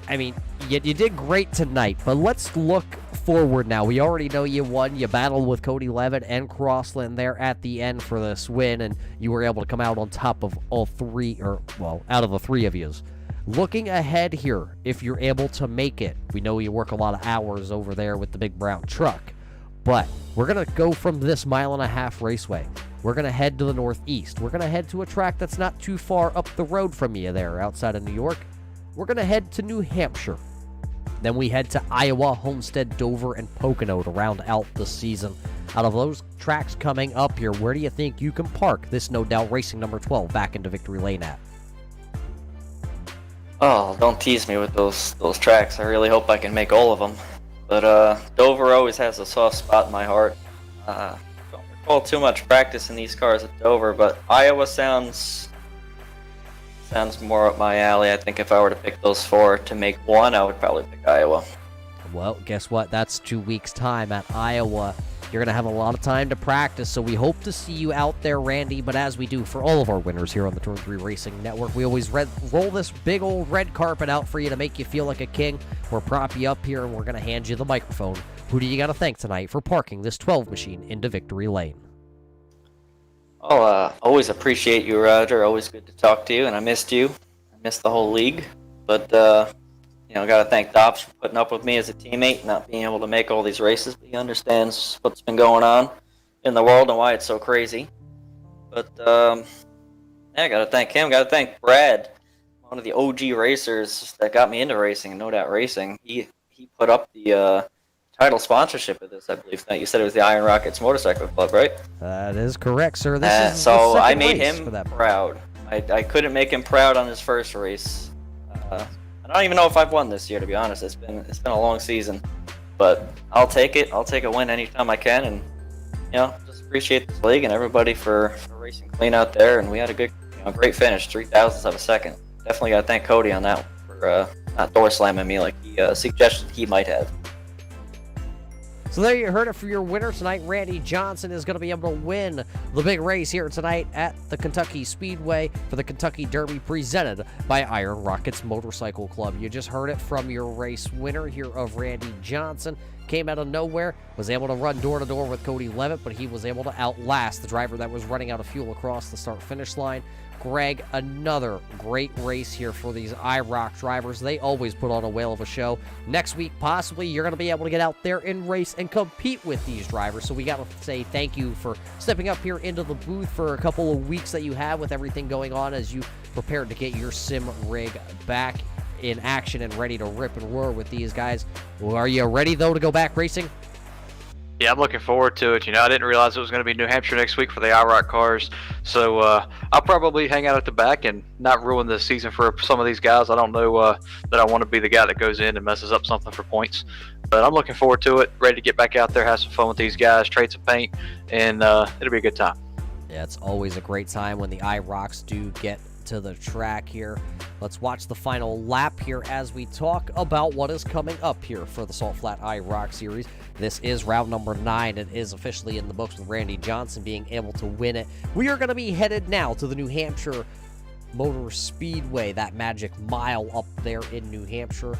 I mean, you did great tonight, but let's look forward now. We already know you won. You battled with Cody Levitt and Crossland there at the end for this win, and you were able to come out on top of all three, or, well, out of the three of yous. Looking ahead here, if you're able to make it, we know you work a lot of hours over there with the big brown truck, but we're going to go from this 1.5-mile raceway. We're going to head to the northeast. We're going to head to a track that's not too far up the road from you there outside of New York. We're going to head to New Hampshire. Then we head to Iowa, Homestead, Dover, and Pocono to round out the season. Out of those tracks coming up here, where do you think you can park this No Doubt Racing number 12 back into Victory Lane at? Oh, don't tease me with those tracks. I really hope I can make all of them. But Dover always has a soft spot in my heart. Don't recall too much practice in these cars at Dover, but Iowa sounds more up my alley. I think if I were to pick those four to make one, I would probably pick Iowa. Well, guess what? That's 2 weeks' time at Iowa. You're going to have a lot of time to practice, so we hope to see you out there, Randy. But as we do for all of our winners here on the Turn 3 Racing Network, we always roll this big old red carpet out for you to make you feel like a king. We'll prop you up here, and we're going to hand you the microphone. Who do you got to thank tonight for parking this 12 machine into Victory Lane? Oh, always appreciate you, Roger. Always good to talk to you, and I missed you. I missed the whole league. But, got to thank Dobbs for putting up with me as a teammate, not being able to make all these races. But he understands what's been going on in the world and why it's so crazy. But, I got to thank him. Got to thank Brad, one of the OG racers that got me into racing and No Doubt Racing. He put up the title sponsorship of this, I believe. You said it was the Iron Rockets Motorcycle Club, right? That is correct, sir. This is so the I second made race him for that. proud. I couldn't make him proud on his first race. I don't even know if I've won this year, to be honest. It's been a long season, but I'll take it. I'll take a win anytime I can, and just appreciate this league and everybody for racing clean out there. And we had a good, great finish, 0.003 of a second. Definitely got to thank Cody on that one for not door slamming me like he suggested he might have. So there you heard it from your winner tonight. Randy Johnson is going to be able to win the big race here tonight at the Kentucky Speedway for the Kentucky Derby presented by Iron Rockets Motorcycle Club. You just heard it from your race winner here of Randy Johnson. came out of nowhere, was able to run door-to-door with Cody Levitt, but he was able to outlast the driver that was running out of fuel across the start-finish line. Greg, another great race here for these IROC drivers. They always put on a whale of a show. Next week, possibly, you're going to be able to get out there and race and compete with these drivers. So we got to say thank you for stepping up here into the booth for a couple of weeks that you have with everything going on as you prepared to get your sim rig back in action and ready to rip and roar with these guys. Well, are you ready, though, to go back racing? Yeah, I'm looking forward to it. You know, I didn't realize it was going to be New Hampshire next week for the IROC cars. So I'll probably hang out at the back and not ruin the season for some of these guys. I don't know that I want to be the guy that goes in and messes up something for points. But I'm looking forward to it. Ready to get back out there, have some fun with these guys, trade some paint, and it'll be a good time. Yeah, it's always a great time when the IROCs do get to the track here. Let's watch the final lap here as we talk about what is coming up here for the Salt Flat IROC Series. This is round number 9. It is officially in the books with Randy Johnson being able to win it. We are going to be headed now to the New Hampshire Motor Speedway, that magic mile up there in New Hampshire.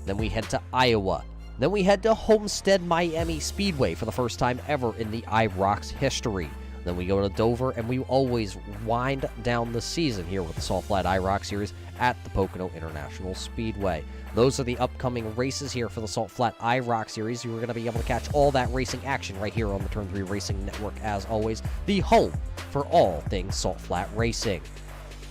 Then we head to Iowa. Then we head to Homestead Miami Speedway for the first time ever in the IROC's history. Then we go to Dover, and we always wind down the season here with the Salt Flat IROC Series at the Pocono International Speedway. Those are the upcoming races here for the Salt Flat IROC Series. You are going to be able to catch all that racing action right here on the Turn 3 Racing Network, as always, the home for all things Salt Flat Racing.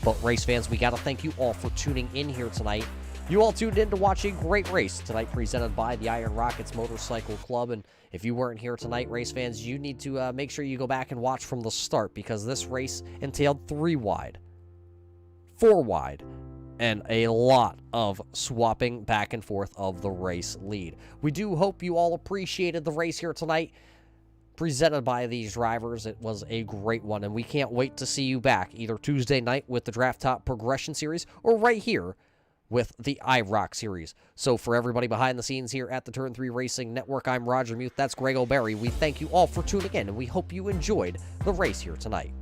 But race fans, we got to thank you all for tuning in here tonight. You all tuned in to watch a great race tonight presented by the Iron Rockets Motorcycle Club. And if you weren't here tonight, race fans, you need to make sure you go back and watch from the start, because this race entailed 3 wide, 4 wide, and a lot of swapping back and forth of the race lead. We do hope you all appreciated the race here tonight presented by these drivers. It was a great one, and we can't wait to see you back either Tuesday night with the Draft Top Progression Series or right here with the IROC Series. So for everybody behind the scenes here at the Turn 3 Racing Network, I'm Roger Muth. That's Greg O'Barry. We thank you all for tuning in, and we hope you enjoyed the race here tonight.